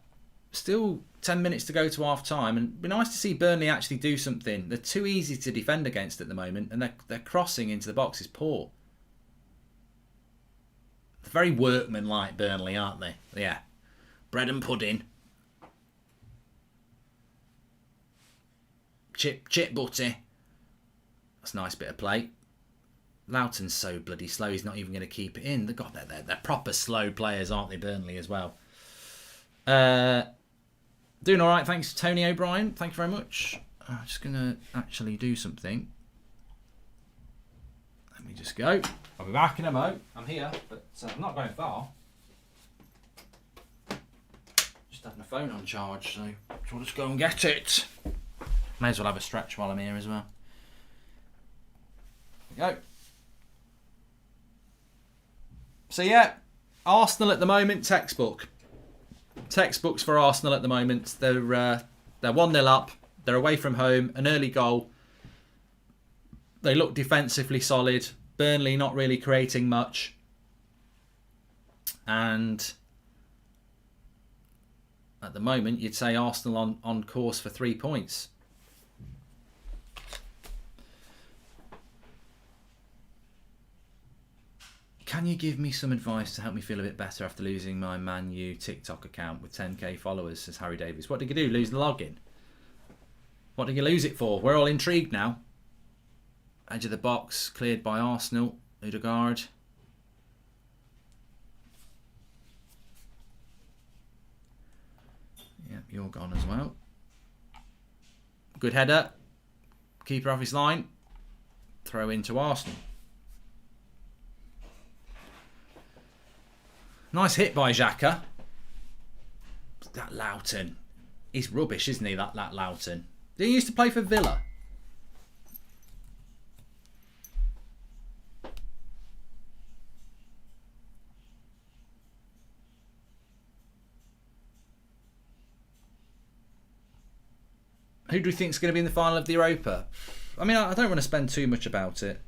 [SPEAKER 1] Still 10 minutes to go to half time, and it'd be nice to see Burnley actually do something. They're too easy to defend against at the moment, and their crossing into the box is poor. They're very workmanlike, Burnley, aren't they? Yeah. Bread and pudding. Chip butty. That's a nice bit of play. Loughton's so bloody slow, he's not even going to keep it in. They're proper slow players, aren't they, Burnley, as well? Doing all right, thanks, Tony O'Brien. Thank you very much. I'm just going to actually do something. Let me just go. I'll be back in a mo. I'm here, but I'm not going far. Just having a phone on charge, so I'll just go and get it. May as well have a stretch while I'm here as well. There we go. So yeah, Arsenal at the moment, textbook. Textbooks for Arsenal at the moment. They're 1-0 up. They're away from home. An early goal. They look defensively solid. Burnley not really creating much. And at the moment, you'd say Arsenal on course for 3 points. Can you give me some advice to help me feel a bit better after losing my Man U TikTok account with 10k followers, says Harry Davies. What did you do? Lose the login? What did you lose it for? We're all intrigued now. Edge of the box, cleared by Arsenal. Odegaard. Yep, you're gone as well. Good header. Keeper off his line. Throw into Arsenal. Nice hit by Xhaka. That Loughton. He's rubbish, isn't he, that Loughton? Did he used to play for Villa? Who do we think is going to be in the final of the Europa? I mean, I don't want to spend too much about it.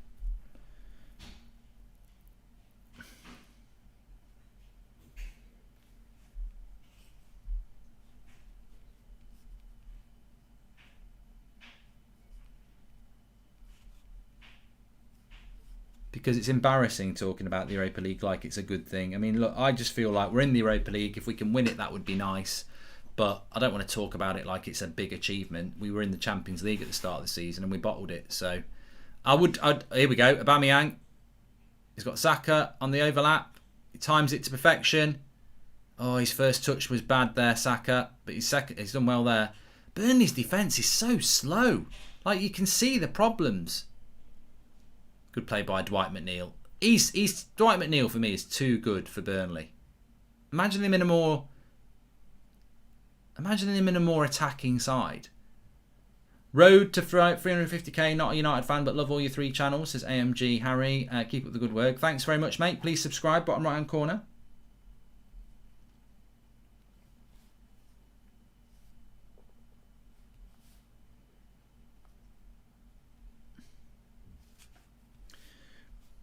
[SPEAKER 1] Because it's embarrassing talking about the Europa League like it's a good thing. I mean, look, I just feel like we're in the Europa League. If we can win it, that would be nice. But I don't want to talk about it like it's a big achievement. We were in the Champions League at the start of the season and we bottled it. So here we go. Aubameyang. He's got Saka on the overlap. He times it to perfection. Oh, his first touch was bad there, Saka. But he's done well there. Burnley's defence is so slow. Like, you can see the problems. Good play by Dwight McNeil. Dwight McNeil for me is too good for Burnley. Imagine him in a more attacking side. Road to 350k, not a United fan, but love all your 3 channels, says AMG Harry. Keep up the good work. Thanks very much, mate. Please subscribe, bottom right hand corner.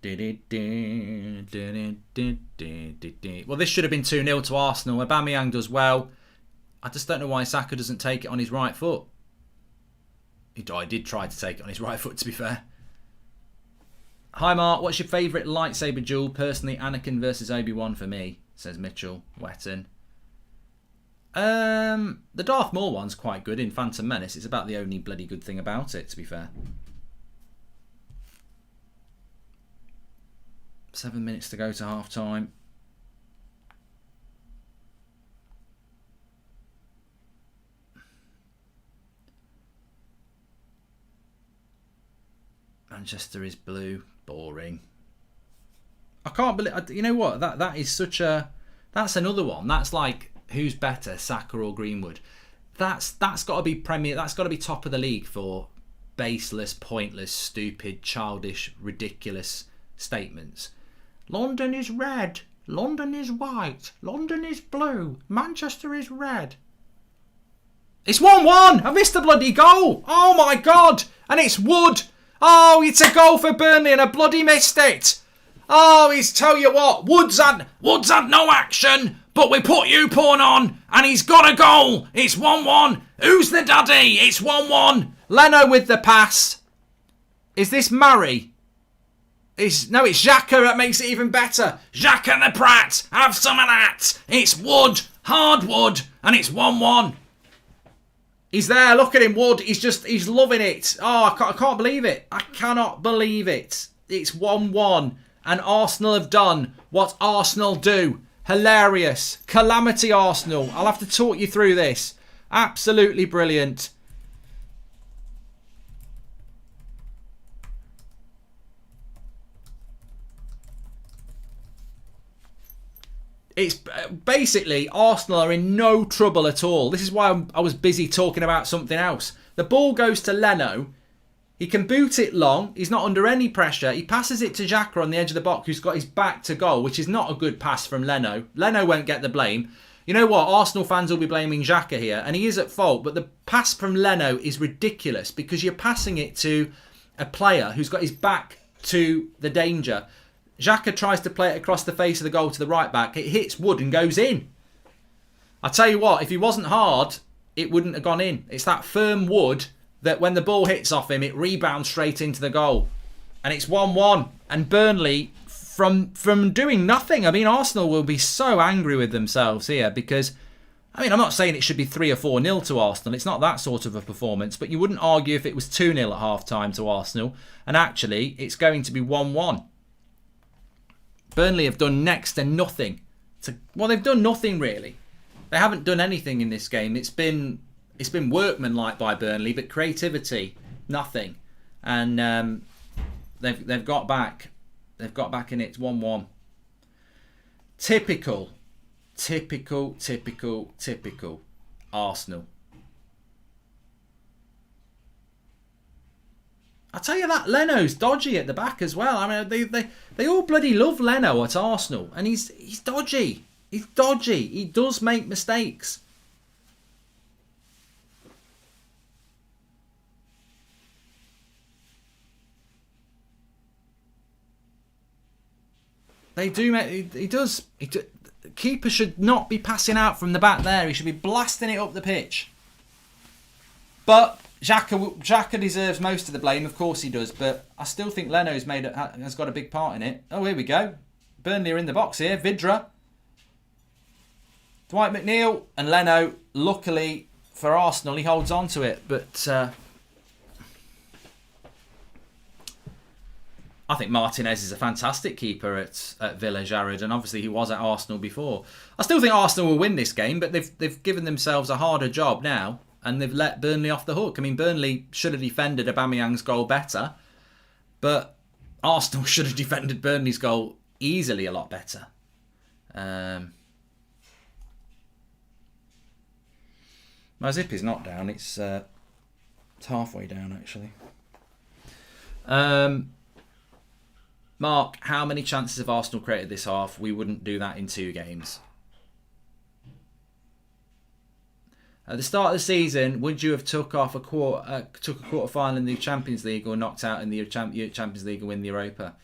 [SPEAKER 1] Well, this should have been 2-0 to Arsenal. Aubameyang does well. I just don't know why Saka doesn't take it on his right foot. He did try to take it on his right foot, to be fair. Hi, Mark. What's your favourite lightsaber duel? Personally, Anakin versus Obi-Wan for me, says Mitchell Wetton. The Darth Maul one's quite good in Phantom Menace. It's about the only bloody good thing about it, to be fair. 7 minutes to go to half time. Manchester is blue. Boring. I can't believe. You know what? That is such a. That's another one. That's like, who's better, Saka or Greenwood? That's got to be Premier. That's got to be top of the league for baseless, pointless, stupid, childish, ridiculous statements. London is red. London is white. London is blue. Manchester is red. It's 1-1. I missed the bloody goal. Oh my God. And it's Wood. Oh, it's a goal for Burnley and I bloody missed it. Oh, he's tell you what. Wood's had no action, but we put YouPorn on and he's got a goal. It's 1-1. Who's the daddy? It's 1-1. Leno with the pass. Is this Murray? It's Xhaka that makes it even better. Xhaka the Pratt. Have some of that. It's Wood. Hard Wood. And it's 1-1. He's there. Look at him, Wood. He's loving it. Oh, I can't believe it. I cannot believe it. It's 1-1. And Arsenal have done what Arsenal do. Hilarious. Calamity Arsenal. I'll have to talk you through this. Absolutely brilliant. It's basically Arsenal are in no trouble at all. This is why I was busy talking about something else. The ball goes to Leno. He can boot it long. He's not under any pressure. He passes it to Xhaka on the edge of the box, who's got his back to goal, which is not a good pass from Leno. Leno won't get the blame. You know what? Arsenal fans will be blaming Xhaka here, and he is at fault. But the pass from Leno is ridiculous because you're passing it to a player who's got his back to the danger. Xhaka tries to play it across the face of the goal to the right back. It hits Wood and goes in. I tell you what, if he wasn't hard, it wouldn't have gone in. It's that firm Wood that when the ball hits off him, it rebounds straight into the goal. And it's 1-1. And Burnley, from doing nothing, I mean, Arsenal will be so angry with themselves here because, I mean, I'm not saying it should be 3 or 4-0 to Arsenal. It's not that sort of a performance. But you wouldn't argue if it was 2-0 at half-time to Arsenal. And actually, it's going to be 1-1. Burnley have done next to nothing. Well, they've done nothing really. They haven't done anything in this game. It's been workmanlike by Burnley, but creativity, nothing. And they've got back. They've got back in it. 1-1. Typical Arsenal. I tell you that Leno's dodgy at the back as well. I mean, they all bloody love Leno at Arsenal, and he's dodgy. He's dodgy. He does make mistakes. They do make. He does. Keeper should not be passing out from the back there. He should be blasting it up the pitch. But Xhaka deserves most of the blame, of course he does, but I still think Leno's has got a big part in it. Oh, here we go. Burnley are in the box here. Vidra, Dwight McNeil and Leno. Luckily for Arsenal, he holds on to it, but I think Martinez is a fantastic keeper at Villa, Jared, and obviously he was at Arsenal before. I still think Arsenal will win this game, but they've given themselves a harder job now. And they've let Burnley off the hook. I mean, Burnley should have defended Aubameyang's goal better. But Arsenal should have defended Burnley's goal easily a lot better. My zip is not down. It's halfway down, actually. Mark, how many chances have Arsenal created this half? We wouldn't do that in 2 games. At the start of the season, would you have took a quarter final in the Champions League or knocked out in the Champions League and win the Europa?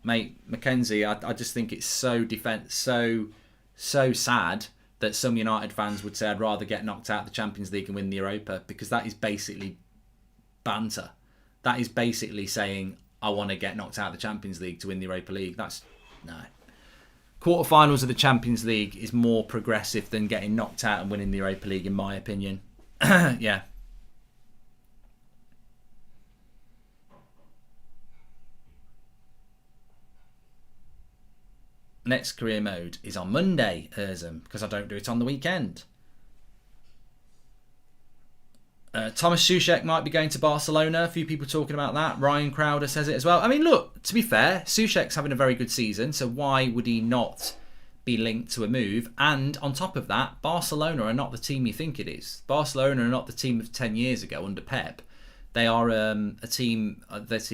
[SPEAKER 1] Mate, Mackenzie, I just think it's so sad that some United fans would say I'd rather get knocked out of the Champions League and win the Europa, because that is basically banter. That is basically saying I want to get knocked out of the Champions League to win the Europa League. No. Quarterfinals of the Champions League is more progressive than getting knocked out and winning the Europa League, in my opinion. Yeah. Next career mode is on Monday, Erzum, because I don't do it on the weekend. Thomas Souček might be going to Barcelona. A few people talking about that. Ryan Crowder says it as well. I mean, look, to be fair, Souček's having a very good season, so why would he not be linked to a move? And on top of that, Barcelona are not the team you think it is. Barcelona are not the team of 10 years ago under Pep. They are a team that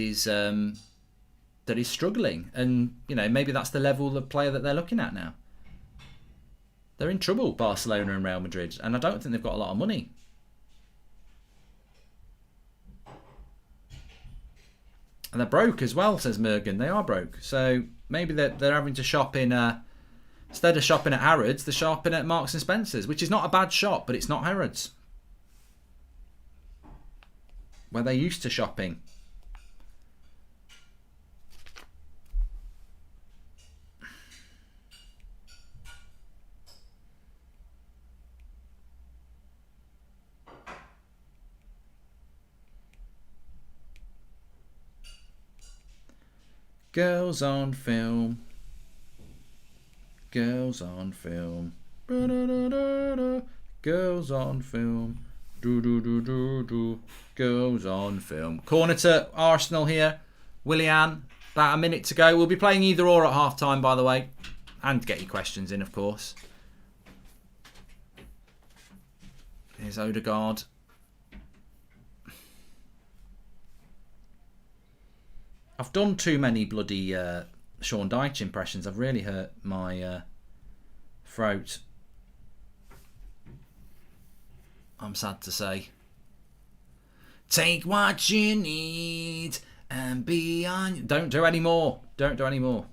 [SPEAKER 1] is struggling, and maybe that's the level of player that they're looking at now. They're in trouble, Barcelona and Real Madrid, and I don't think they've got a lot of money. And they're broke as well, says Mergen. They are broke. So maybe they're having to shop in, instead of shopping at Harrods, they're shopping at Marks and Spencer's, which is not a bad shop, but it's not Harrods, where they're used to shopping. Girls on film. Girls on film. Girls on film. Girls on film. Corner to Arsenal here. Willian, about a minute to go. We'll be playing either or at half time, by the way. And get your questions in, of course. Here's Odegaard. I've done too many bloody Sean Dyche impressions. I've really hurt my throat. I'm sad to say. Take what you need and be on. Don't do any more. Don't do any more.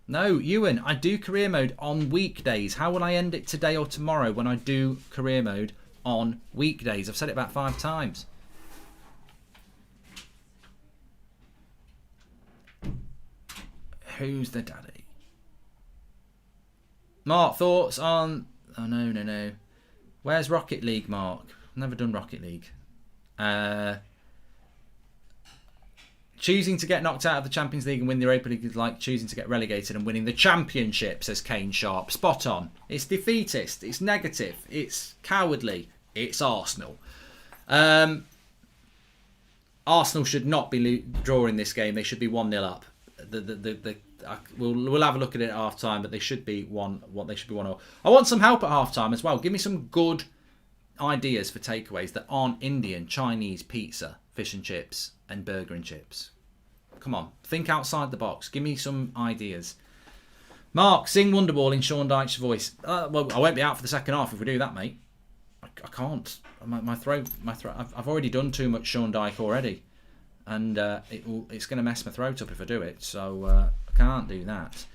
[SPEAKER 1] No, Ewan, I do career mode on weekdays. How will I end it today or tomorrow when I do career mode on weekdays? I've said it about 5 times. Who's the daddy? Mark, thoughts on... Oh, no. Where's Rocket League, Mark? Never done Rocket League. Choosing to get knocked out of the Champions League and win the Europa League is like choosing to get relegated and winning the Championship, says Kane Sharp. Spot on. It's defeatist. It's negative. It's cowardly. It's Arsenal. Arsenal should not be drawing this game. They should be 1-0 up. We'll have a look at it at half time, but they should be 1-0. I want some help at half time as well. Give me some good ideas for takeaways that aren't Indian, Chinese, pizza, fish and chips, and burger and chips. Come on, think outside the box. Give me some ideas. Mark, sing Wonderwall in Sean Dyche's voice. Well, I won't be out for the second half if we do that, mate. I can't. My throat. I've already done too much Sean Dyche already, and it's going to mess my throat up if I do it. So I can't do that.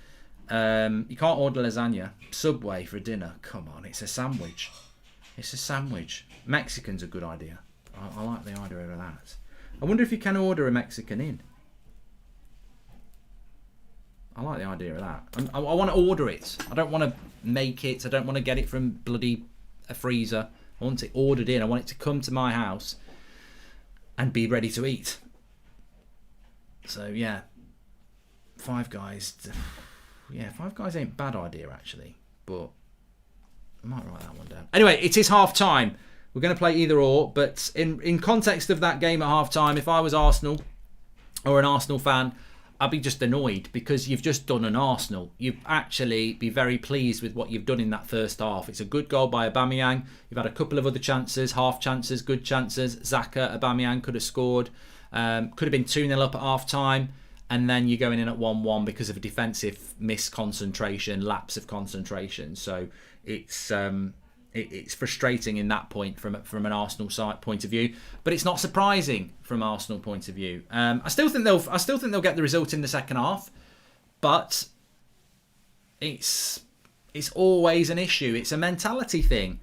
[SPEAKER 1] You can't order lasagna. Subway for dinner. Come on, it's a sandwich. It's a sandwich. Mexican's a good idea. I like the idea of that. I wonder if you can order a Mexican in. I like the idea of that. I want to order it. I don't want to make it. I don't want to get it from bloody a freezer. I want it ordered in. I want it to come to my house and be ready to eat. So, yeah. Five Guys. Yeah, Five Guys ain't a bad idea, actually. But I might write that one down. Anyway, it is half time. We're going to play either or. But in context of that game at half time, if I was Arsenal or an Arsenal fan, I'd be just annoyed because you've just done an Arsenal. You'd actually be very pleased with what you've done in that first half. It's a good goal by Aubameyang. You've had a couple of other chances, half chances, good chances. Xhaka, Aubameyang could have scored. Could have been 2-0 up at half time. And then you're going in at 1-1 because of a defensive misconcentration, lapse of concentration. So it's frustrating in that point from an Arsenal side point of view, but it's not surprising from Arsenal point of view. I still think they'll get the result in the second half, but it's always an issue. It's a mentality thing.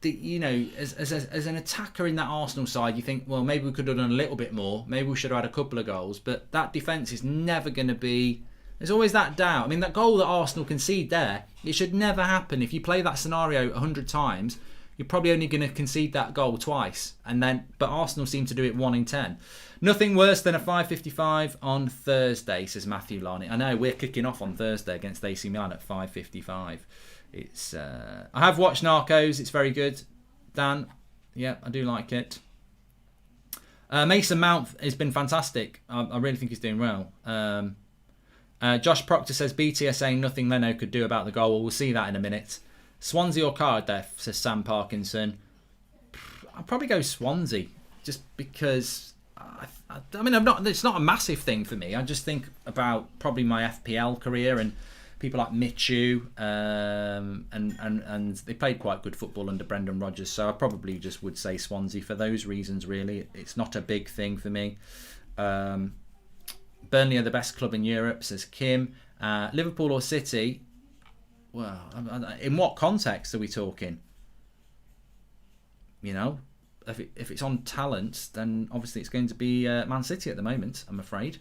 [SPEAKER 1] You know, as an attacker in that Arsenal side, you think, well, maybe we could have done a little bit more. Maybe we should have had a couple of goals, but that defence is never going to be. There's always that doubt. I mean, that goal that Arsenal concede there, it should never happen. If you play that scenario 100 times, you're probably only going to concede that goal twice. But Arsenal seem to do it 1 in 10. Nothing worse than a 5:55 on Thursday, says Matthew Larney. I know, we're kicking off on Thursday against AC Milan at 5:55. It's. I have watched Narcos. It's very good. Dan, yeah, I do like it. Mason Mount has been fantastic. I really think he's doing well. Josh Proctor says BT are saying nothing Leno could do about the goal. Well, we'll see that in a minute. Swansea or Cardiff, says Sam Parkinson. I'll probably go Swansea just because I mean it's not a massive thing for me. I just think about probably my FPL career and people like Michu and they played quite good football under Brendan Rodgers, so I probably just would say Swansea for those reasons. Really, it's not a big thing for me. Burnley are the best club in Europe, says Kim. Liverpool or City? Well, in what context are we talking? You know, if it's on talent, then obviously it's going to be Man City at the moment, I'm afraid.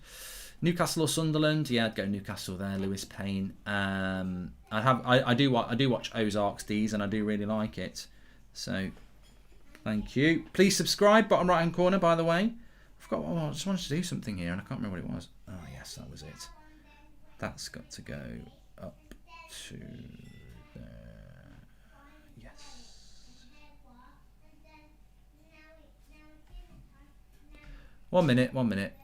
[SPEAKER 1] Newcastle or Sunderland? Yeah, I'd go Newcastle there. Lewis Payne. I do watch Ozarks D's and I do really like it. So, thank you. Please subscribe, bottom right hand corner, by the way. I just wanted to do something here and I can't remember what it was. Oh, yes, that was it. That's got to go up to there. Yes. 1 minute, 1 minute.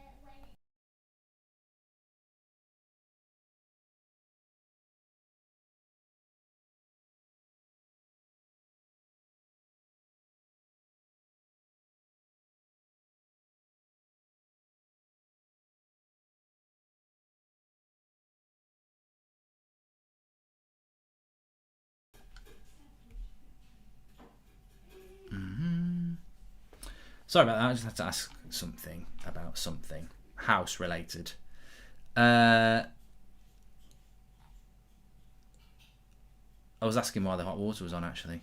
[SPEAKER 1] Sorry about that. I just had to ask something about something house related. I was asking why the hot water was on actually.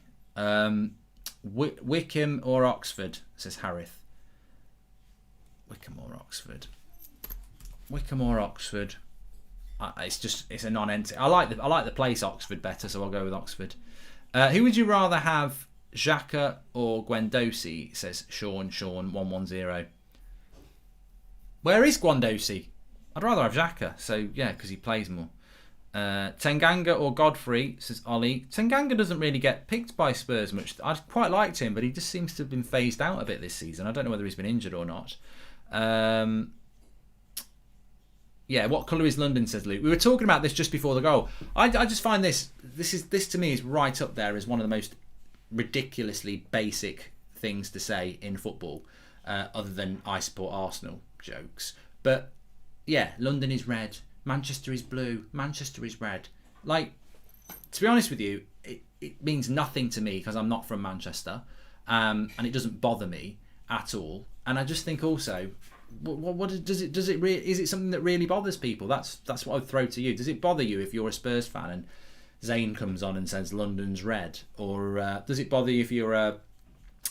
[SPEAKER 1] Wickham or Oxford, says Harith. Wickham or Oxford. Wickham or Oxford. It's a non-entity. I like the place Oxford better, so I'll go with Oxford. Who would you rather have? Xhaka or Guendouzi, says Sean 110. Where is Guendouzi? I'd rather have Xhaka, so yeah, because he plays more. Tanganga or Godfrey, says Ollie. Tanganga doesn't really get picked by Spurs much. I quite liked him, but he just seems to have been phased out a bit this season. I don't know whether he's been injured or not. Yeah, what colour is London, says Luke. We were talking about this just before the goal. I just find this to me is right up there as one of the most ridiculously basic things to say in football, other than I support Arsenal jokes. But yeah, London is red, Manchester is blue, Manchester is red. Like, to be honest with you, it means nothing to me because I'm not from Manchester, and it doesn't bother me at all. And I just think also, is it something that really bothers people? That's what I'd throw to you. Does it bother you if you're a Spurs fan and Zayn comes on and says London's red, or does it bother you if you're a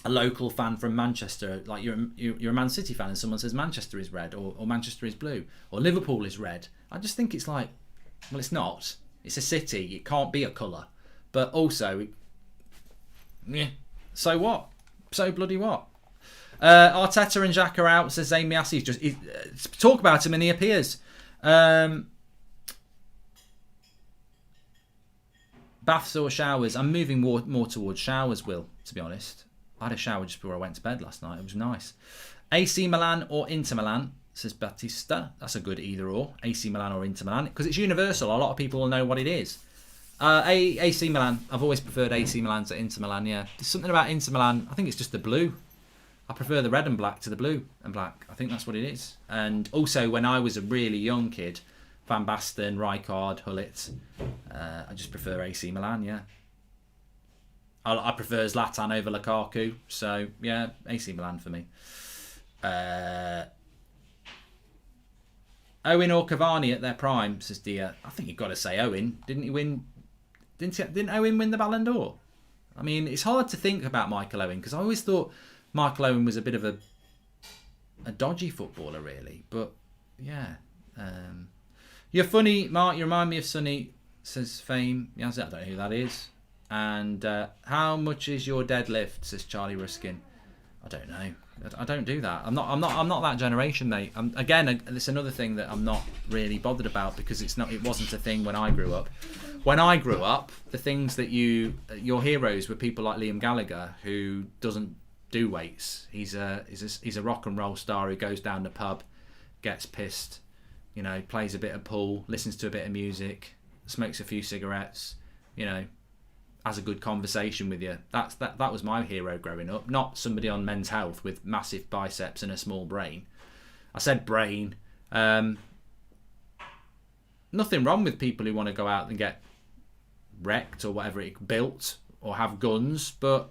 [SPEAKER 1] local fan from Manchester, like you're a Man City fan and someone says Manchester is red or Manchester is blue or Liverpool is red? I just think it's like, well, it's not. It's a city. It can't be a colour. But also, yeah. So what? So bloody what? Arteta and Xhaka out, says Zayn Miasi. Talk about him and he appears. Baths or showers? I'm moving more towards showers, Will, to be honest. I had a shower just before I went to bed last night. It was nice. AC Milan or Inter Milan, says Batista. That's a good either or. AC Milan or Inter Milan. Because it's universal. A lot of people will know what it is. AC Milan. I've always preferred AC Milan to Inter Milan, yeah. There's something about Inter Milan. I think it's just the blue. I prefer the red and black to the blue and black. I think that's what it is. And also, when I was a really young kid, Van Basten, Rijkaard, Gullit. I just prefer AC Milan, yeah. I prefer Zlatan over Lukaku. So, yeah, AC Milan for me. Owen or Cavani at their prime, says Dia. I think you've got to say Owen. Didn't he win? Didn't Owen win the Ballon d'Or? I mean, it's hard to think about Michael Owen because I always thought Michael Owen was a bit of a dodgy footballer, really. But, yeah. You're funny, Mark. You remind me of Sonny, says Fame. Yeah, I don't know who that is. And how much is your deadlift, says Charlie Ruskin. I don't know. I don't do that. I'm not that generation, mate. Again, it's another thing that I'm not really bothered about because it wasn't a thing when I grew up. When I grew up, the things that your heroes were people like Liam Gallagher, who doesn't do weights. He's a rock and roll star who goes down the pub, gets pissed, plays a bit of pool, listens to a bit of music, smokes a few cigarettes, has a good conversation with you. That was my hero growing up, not somebody on Men's Health with massive biceps and a small brain. I said brain. Nothing wrong with people who want to go out and get wrecked or whatever, built or have guns, but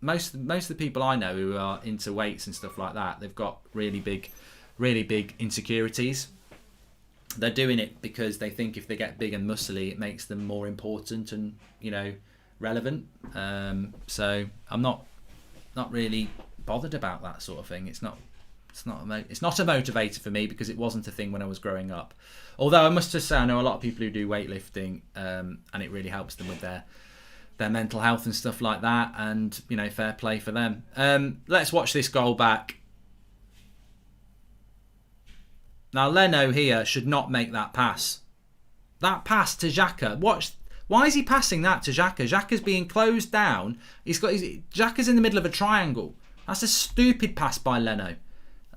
[SPEAKER 1] most of the people I know who are into weights and stuff like that, they've got really big insecurities. They're doing it because they think if they get big and muscly, it makes them more important and relevant. So I'm not really bothered about that sort of thing. It's not a motivator for me because it wasn't a thing when I was growing up. Although I must just say I know a lot of people who do weightlifting, and it really helps them with their mental health and stuff like that. And fair play for them. Let's watch this goal back. Now, Leno here should not make that pass. That pass to Xhaka. Why is he passing that to Xhaka? Xhaka's being closed down. Xhaka's in the middle of a triangle. That's a stupid pass by Leno.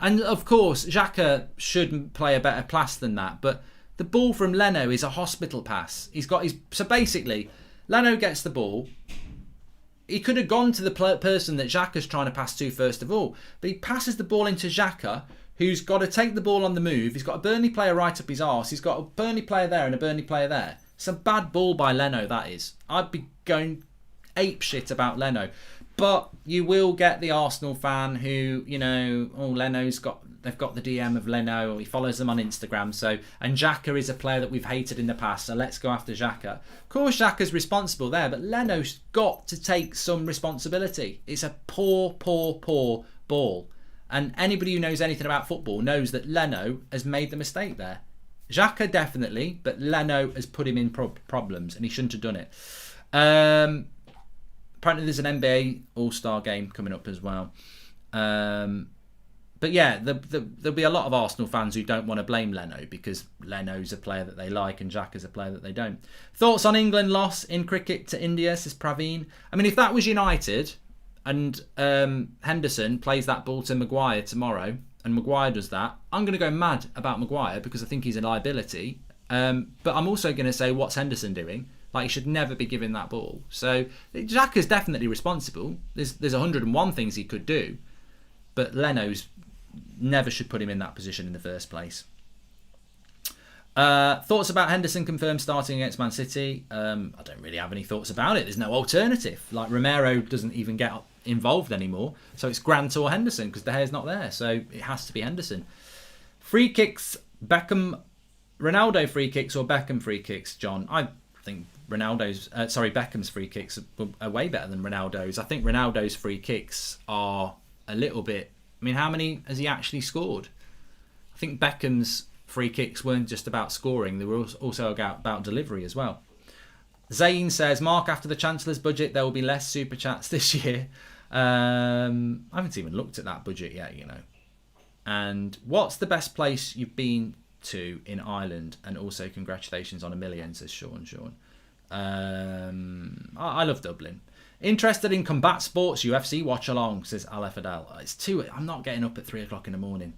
[SPEAKER 1] And of course, Xhaka should play a better pass than that. But the ball from Leno is a hospital pass. So basically, Leno gets the ball. He could have gone to the person that Xhaka's trying to pass to first of all. But he passes the ball into Xhaka, who's got to take the ball on the move. He's got a Burnley player right up his arse. He's got a Burnley player there and a Burnley player there. It's a bad ball by Leno, that is. I'd be going ape shit about Leno. But you will get the Arsenal fan who, they've got the DM of Leno, or he follows them on Instagram. And Xhaka is a player that we've hated in the past, so let's go after Xhaka. Of course, Xhaka's responsible there, but Leno's got to take some responsibility. It's a poor ball. And anybody who knows anything about football knows that Leno has made the mistake there. Xhaka definitely, but Leno has put him in problems, and he shouldn't have done it. Apparently there's an NBA All-Star game coming up as well. But yeah, there'll be a lot of Arsenal fans who don't want to blame Leno because Leno's a player that they like and Xhaka's a player that they don't. Thoughts on England loss in cricket to India, says Praveen. I mean, if that was United and Henderson plays that ball to Maguire tomorrow and Maguire does that, I'm going to go mad about Maguire because I think he's a liability. But I'm also going to say, what's Henderson doing? Like, he should never be given that ball. So Xhaka's definitely responsible. There's 101 things he could do. But Leno's never should put him in that position in the first place. Thoughts about Henderson confirmed starting against Man City? I don't really have any thoughts about it. There's no alternative. Like, Romero doesn't even get involved anymore. So it's Grant or Henderson because De Gea's not there. So it has to be Henderson. Free kicks, Ronaldo free kicks or Beckham free kicks, John? I think Beckham's free kicks are way better than Ronaldo's. I think Ronaldo's free kicks are a little bit... I mean, how many has he actually scored? I think Beckham's free kicks weren't just about scoring. They were also about delivery as well. Zane says, Mark, after the Chancellor's budget, there will be less Super Chats this year. I haven't even looked at that budget yet, And what's the best place you've been to in Ireland? And also congratulations on 1 million, says Sean. I love Dublin. Interested in combat sports, UFC watch along, says Aleph Adel. I'm not getting up at 3 o'clock in the morning.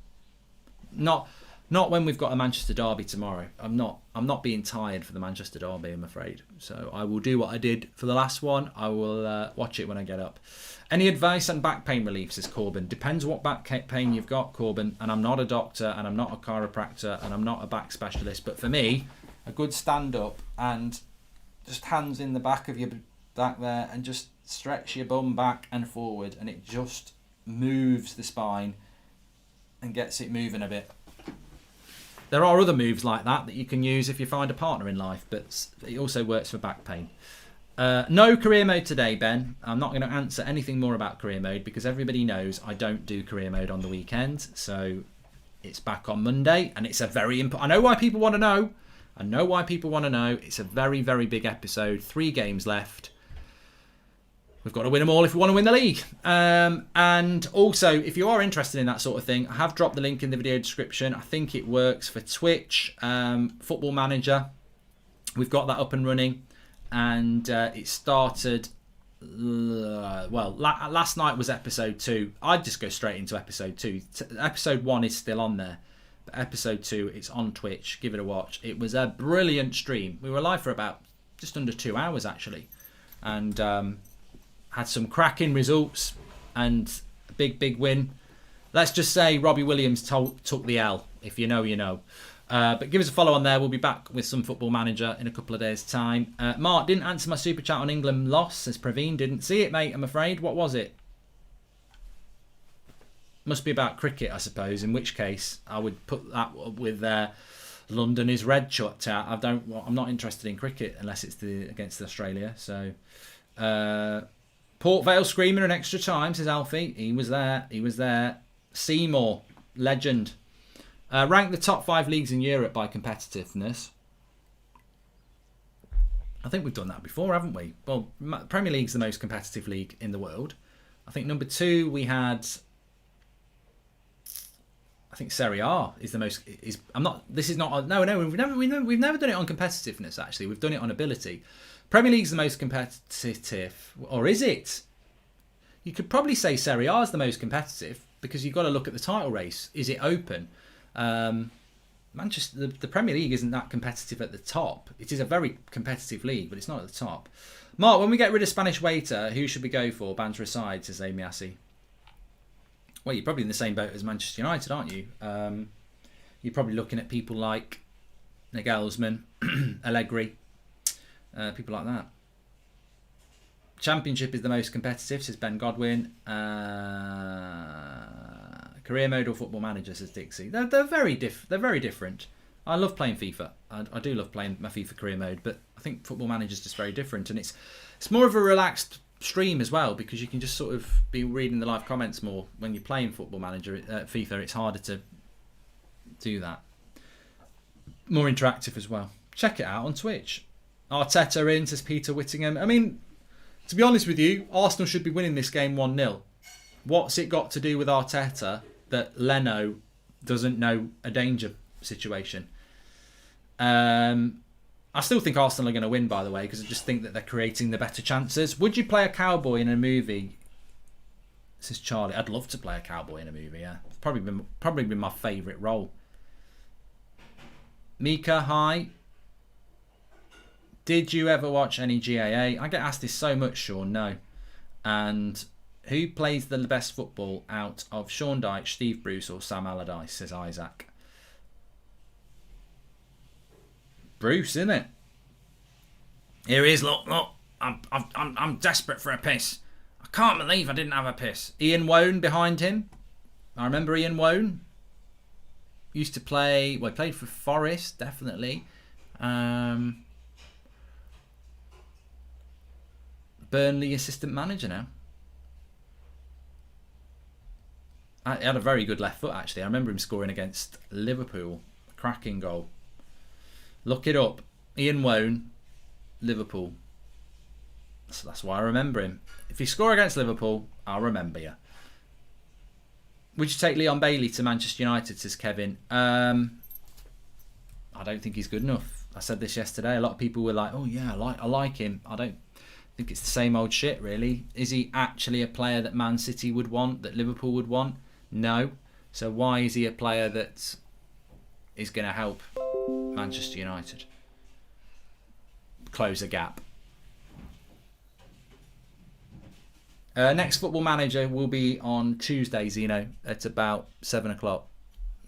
[SPEAKER 1] Not when we've got a Manchester derby tomorrow. I'm not being tired for the Manchester derby, I'm afraid. So I will do what I did for the last one. I will watch it when I get up. Any advice on back pain relief, says Corbin? Depends what back pain you've got, Corbin. And I'm not a doctor, and I'm not a chiropractor, and I'm not a back specialist. But for me, a good stand up and just hands in the back of your back there and just stretch your bum back and forward, and it just moves the spine and gets it moving a bit. There are other moves like that you can use if you find a partner in life, but it also works for back pain. No career mode today, Ben. I'm not going to answer anything more about career mode because everybody knows I don't do career mode on the weekend. So it's back on Monday, and it's a very important... I know why people want to know. It's a very, very big episode. 3 games left. We've got to win them all if we want to win the league. And also, if you are interested in that sort of thing, I have dropped the link in the video description. I think it works for Twitch, Football Manager. We've got that up and running. And it started... last night was episode 2. I'd just go straight into episode 2. Episode 1 is still on there. But episode 2, it's on Twitch. Give it a watch. It was a brilliant stream. We were live for about just under 2 hours, actually. And... had some cracking results and a big win. Let's just say Robbie Williams took the L. If you know, you know. But give us a follow on there. We'll be back with some Football Manager in a couple of days' time. Mark, didn't answer my super chat on England loss, says Praveen. Didn't see it, mate, I'm afraid. What was it? Must be about cricket, I suppose, in which case I would put that with London is red shut out. I'm not interested in cricket unless it's against Australia. So... Port Vale screaming an extra time, says Alfie. He was there. Seymour, legend. Rank the top 5 leagues in Europe by competitiveness. I think we've done that before, haven't we? Well, Premier League's the most competitive league in the world. I think number 2 we had... I think Serie A is the most. I'm not. This is not. No. We've never done it on competitiveness. Actually, we've done it on ability. Premier League's the most competitive, or is it? You could probably say Serie A is the most competitive because you've got to look at the title race. Is it open? Manchester, the Premier League isn't that competitive at the top. It is a very competitive league, but it's not at the top. Mark, when we get rid of Spanish waiter, who should we go for? Banter aside, says Amy Assey. Well, you're probably in the same boat as Manchester United, aren't you? You're probably looking at people like Nagelsmann, Allegri, people like that. Championship is the most competitive, says Ben Godwin. Career mode or football manager, says Dixie. They're very different. I love playing FIFA. I do love playing my FIFA career mode, but I think football manager is just very different, and it's more of a relaxed stream as well because you can just sort of be reading the live comments more when you're playing football manager. FIFA, it's harder to do that. More interactive as well. Check it out on Twitch. Arteta in, says Peter Whittingham. I mean, to be honest with you, Arsenal should be winning this game 1-0. What's it got to do with Arteta that Leno doesn't know a danger situation? I still think Arsenal are going to win, by the way, because I just think that they're creating the better chances. Would you play a cowboy in a movie? This is Charlie. I'd love to play a cowboy in a movie, yeah. It's probably been my favourite role. Mika, hi. Did you ever watch any GAA? I get asked this so much, Sean. No. And who plays the best football out of Sean Dyche, Steve Bruce or Sam Allardyce, says Isaac. Bruce, isn't it? Here he is, look. I'm desperate for a piss. I can't believe I didn't have a piss. Ian Wone behind him. I remember Ian Wone. Used to play, well, he played for Forest, definitely. Burnley assistant manager now. He had a very good left foot, actually. I remember him scoring against Liverpool. A cracking goal. Look it up. Ian Wone, Liverpool. So that's why I remember him. If you score against Liverpool, I'll remember you. Would you take Leon Bailey to Manchester United, says Kevin? I don't think he's good enough. I said this yesterday. A lot of people were like, oh yeah, I like him. I don't think it's the same old shit, really. Is he actually a player that Man City would want, that Liverpool would want? No. So why is he a player that is going to help Manchester United close a gap? Next Football Manager will be on Tuesday, Zeno, at about 7 o'clock.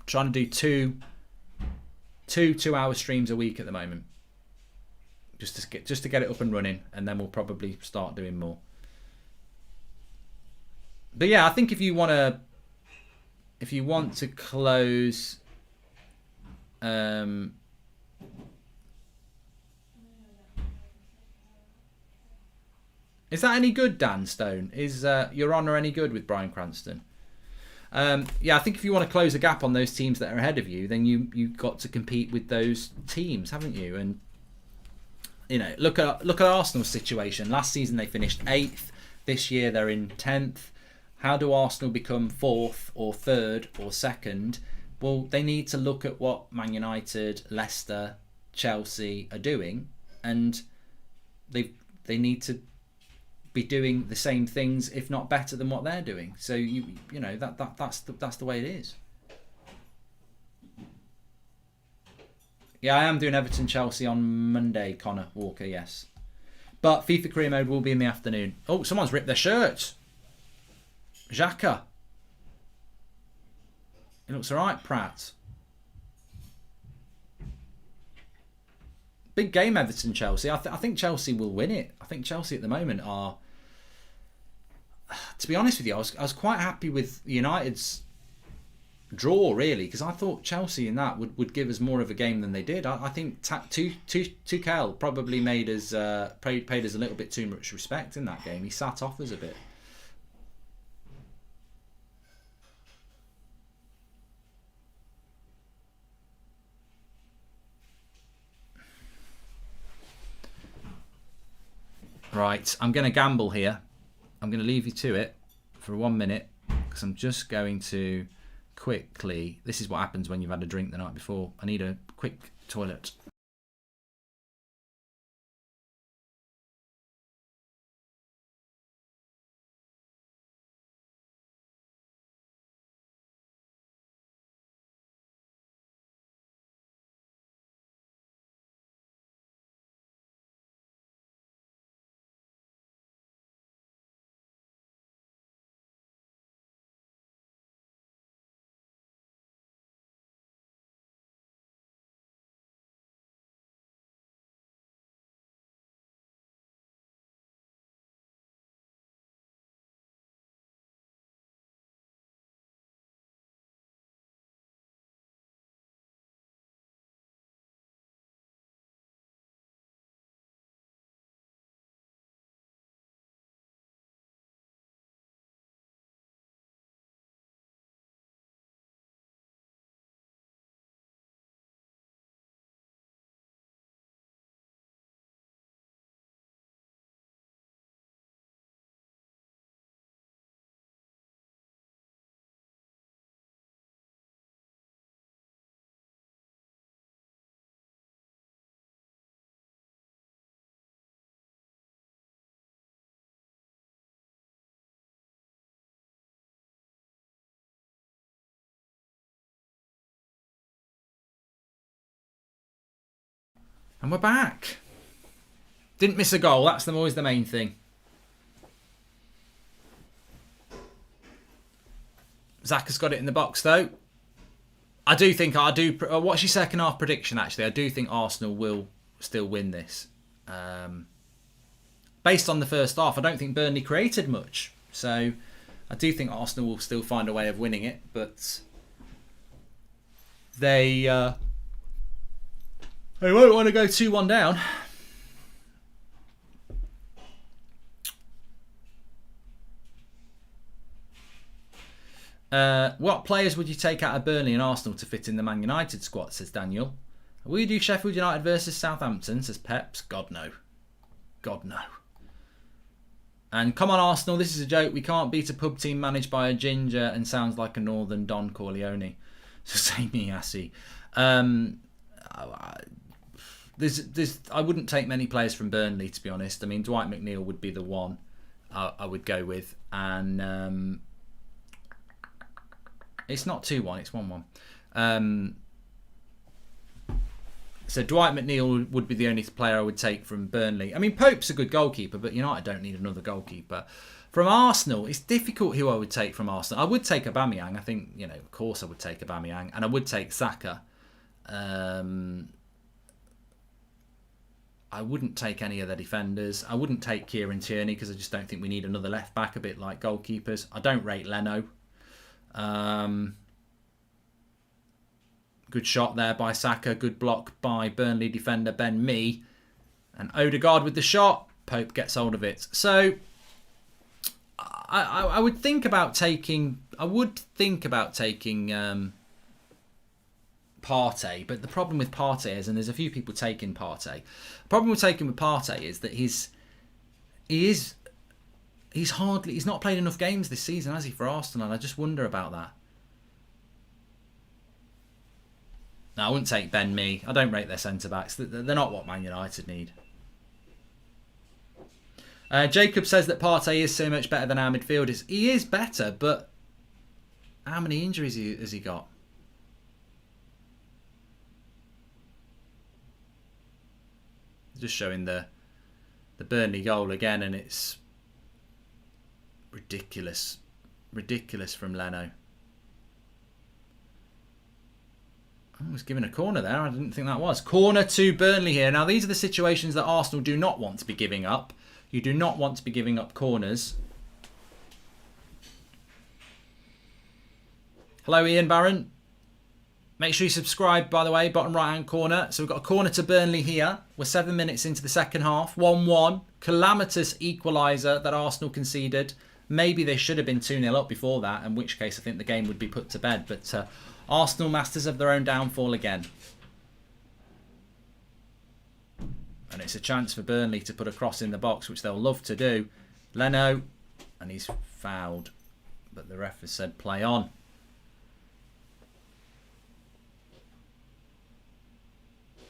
[SPEAKER 1] Trying to do two-hour streams a week at the moment, just to get it up and running, and then we'll probably start doing more. But yeah, I think if you want to close, is that any good, Dan Stone? Is Your Honour any good with Bryan Cranston? Yeah, I think if you want to close a gap on those teams that are ahead of you, then you've got to compete with those teams, haven't you? And you know, look at Arsenal's situation. Last season they finished 8th. This year they're in 10th. How do Arsenal become 4th or 3rd or 2nd? Well, they need to look at what Man United, Leicester, Chelsea are doing, and they need to be doing the same things, if not better than what they're doing. So you know that's the way it is. Yeah, I am doing Everton Chelsea on Monday, Connor Walker. Yes, but FIFA career mode will be in the afternoon. Oh, someone's ripped their shirt. Xhaka. It looks alright, Pratt. Big game, Everton Chelsea. I think Chelsea will win it. I think Chelsea at the moment are, to be honest with you, I was quite happy with United's draw, really, because I thought Chelsea in that would give us more of a game than they did. I think Tuchel probably paid us a little bit too much respect in that game. He sat off us a bit. Right, I'm going to gamble here. I'm going to leave you to it for 1 minute because I'm just going to quickly. This is what happens when you've had a drink the night before. I need a quick toilet. And we're back. Didn't miss a goal. That's always the main thing. Zach has got it in the box, though. What's your second half prediction, actually? I do think Arsenal will still win this. Based on the first half, I don't think Burnley created much. So I do think Arsenal will still find a way of winning it. But they won't want to go 2-1 down. What players would you take out of Burnley and Arsenal to fit in the Man United squad, says Daniel. Will you do Sheffield United versus Southampton, says Peps. God no. God no. And come on Arsenal, this is a joke. We can't beat a pub team managed by a ginger and sounds like a northern Don Corleone. So say me, Assy. I wouldn't take many players from Burnley, to be honest. I mean, Dwight McNeil would be the one I would go with. And it's not 2-1, it's 1-1. So Dwight McNeil would be the only player I would take from Burnley. I mean, Pope's a good goalkeeper, but United don't need another goalkeeper. From Arsenal, it's difficult who I would take from Arsenal. I would take Aubameyang. I think, of course I would take Aubameyang. And I would take Saka. I wouldn't take any of the defenders. I wouldn't take Kieran Tierney because I just don't think we need another left back, a bit like goalkeepers. I don't rate Leno. Good shot there by Saka. Good block by Burnley defender Ben Mee. And Odegaard with the shot. Pope gets hold of it. So I would think about taking. Partey, but the problem with Partey is, and there's a few people taking Partey. The problem with taking with Partey is that he's not played enough games this season, has he, for Arsenal? And I just wonder about that. No, I wouldn't take Ben Mee. I don't rate their centre backs. They're not what Man United need. Jacob says that Partey is so much better than our midfielders. He is better, but how many injuries has he got? Just showing the Burnley goal again, and it's ridiculous from Leno. I was given a corner there. I didn't think that was. Corner to Burnley here. Now, these are the situations that Arsenal do not want to be giving up. You do not want to be giving up corners. Hello, Ian Barron. Make sure you subscribe, by the way, bottom right-hand corner. So we've got a corner to Burnley here. We're 7 minutes into the second half. 1-1. Calamitous equaliser that Arsenal conceded. Maybe they should have been 2-0 up before that, in which case I think the game would be put to bed. But Arsenal masters of their own downfall again. And it's a chance for Burnley to put a cross in the box, which they'll love to do. Leno, and he's fouled. But the ref has said play on.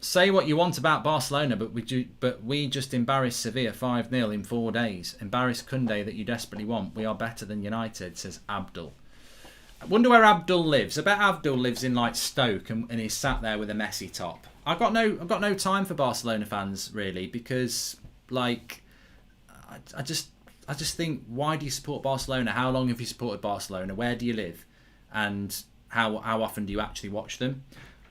[SPEAKER 1] say what you want about Barcelona, but we just embarrassed Sevilla 5-0 in 4 days. Embarrassed Koundé that you desperately want. We are better than United, says Abdul. I wonder where Abdul lives. I bet Abdul lives in like Stoke and he's sat there with a messy top. I've got no time for Barcelona fans really, because like I just think, why do you support Barcelona? How long have you supported Barcelona? Where do you live? And how often do you actually watch them?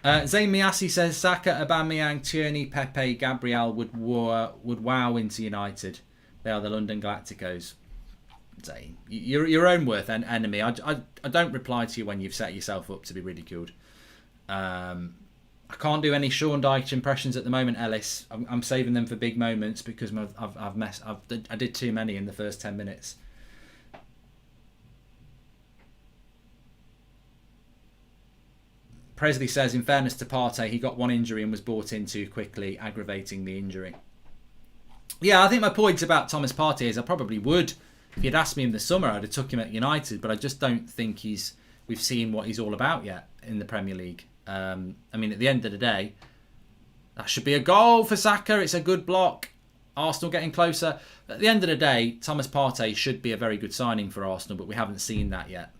[SPEAKER 1] Zayn Miasi says Saka, Aubameyang, Tierney, Pepe, Gabriel would wow into United. They are the London Galacticos. Zayn, you're your own worst enemy. I don't reply to you when you've set yourself up to be ridiculed. I can't do any Sean Dyche impressions at the moment, Ellis. I'm saving them for big moments because I did too many in the first 10 minutes. Presley says, in fairness to Partey, he got one injury and was brought in too quickly, aggravating the injury. Yeah, I think my point about Thomas Partey is I probably would. If you'd asked me in the summer, I'd have took him at United, but I just don't think we've seen what he's all about yet in the Premier League. I mean, at the end of the day, that should be a goal for Saka. It's a good block. Arsenal getting closer. At the end of the day, Thomas Partey should be a very good signing for Arsenal, but we haven't seen that yet.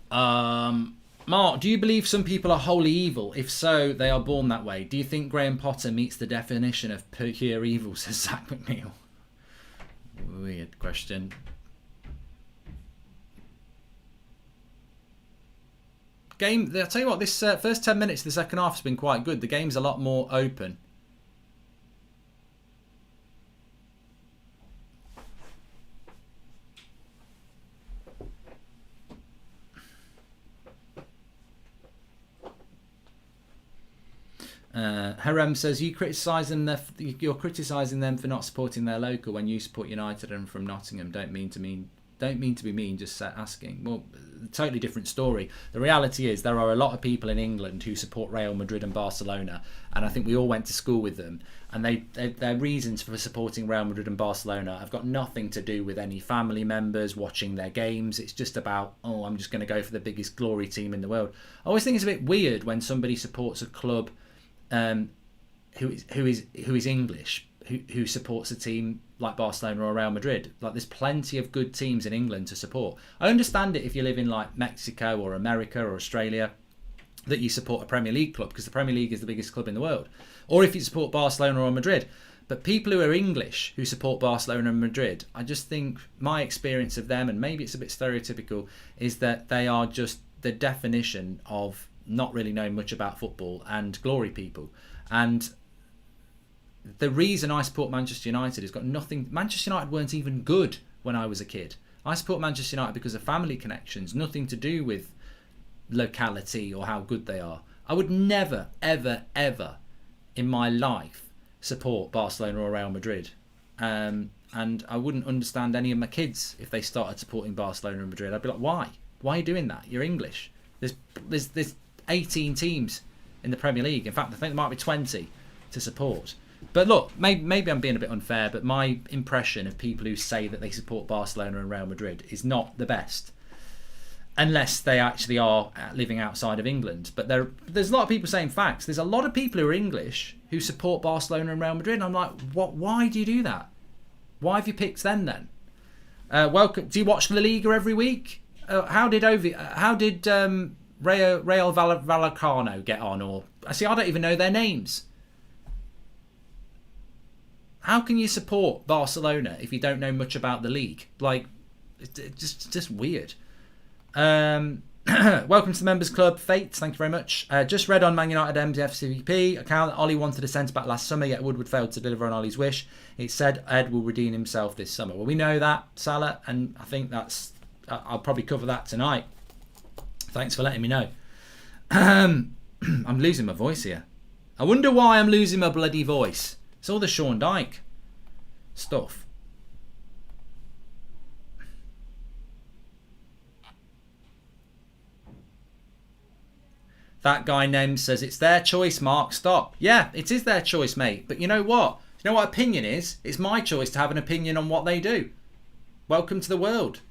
[SPEAKER 1] Mark, do you believe some people are wholly evil? If so, they are born that way. Do you think Graham Potter meets the definition of pure evil, says Zach McNeil? Weird question. I'll tell you what, this first 10 minutes of the second half has been quite good. The game's a lot more open. Harem says you're criticising them for not supporting their local when you support United and from Nottingham. Don't mean to be mean, just asking. Well, totally different story. The reality is there are a lot of people in England who support Real Madrid and Barcelona, and I think we all went to school with them, and their reasons for supporting Real Madrid and Barcelona have got nothing to do with any family members watching their games. It's just about, I'm just going to go for the biggest glory team in the world. I always think it's a bit weird when somebody supports a club who is English, who supports a team like Barcelona or Real Madrid. Like, there's plenty of good teams in England to support. I understand it if you live in like Mexico or America or Australia, that you support a Premier League club because the Premier League is the biggest club in the world, or if you support Barcelona or Madrid. But people who are English who support Barcelona and Madrid, I just think my experience of them, and maybe it's a bit stereotypical, is that they are just the definition of not really knowing much about football and glory people. And the reason I support Manchester United has got nothing... Manchester United weren't even good when I was a kid. I support Manchester United because of family connections, nothing to do with locality or how good they are. I would never, ever, ever in my life support Barcelona or Real Madrid. And I wouldn't understand any of my kids if they started supporting Barcelona and Madrid. I'd be like, why? Why are you doing that? You're English. There's 18 teams in the Premier League. In fact, I think there might be 20 to support. But look, maybe I'm being a bit unfair, but my impression of people who say that they support Barcelona and Real Madrid is not the best, unless they actually are living outside of England. But there's a lot of people saying facts. There's a lot of people who are English who support Barcelona and Real Madrid, and I'm like, what? Why do you do that? Why have you picked them then? Welcome. Do you watch La Liga every week? How did Rayo Vallecano get on? Or I don't even know their names. How can you support Barcelona if you don't know much about the league? Like, it's just weird. Welcome to the Members Club. Fate, thank you very much. Just read on Man United MFCP account that Ollie wanted a centre-back last summer, yet Woodward failed to deliver on Ollie's wish. It said Ed will redeem himself this summer. Well, we know that, Salah, and I think I'll probably cover that tonight. Thanks for letting me know. I'm losing my voice here. I wonder why I'm losing my bloody voice. It's all the Sean Dyche stuff. That guy named says it's their choice, Mark. Stop. Yeah, it is their choice, mate. But you know what? You know what opinion is? It's my choice to have an opinion on what they do. Welcome to the world.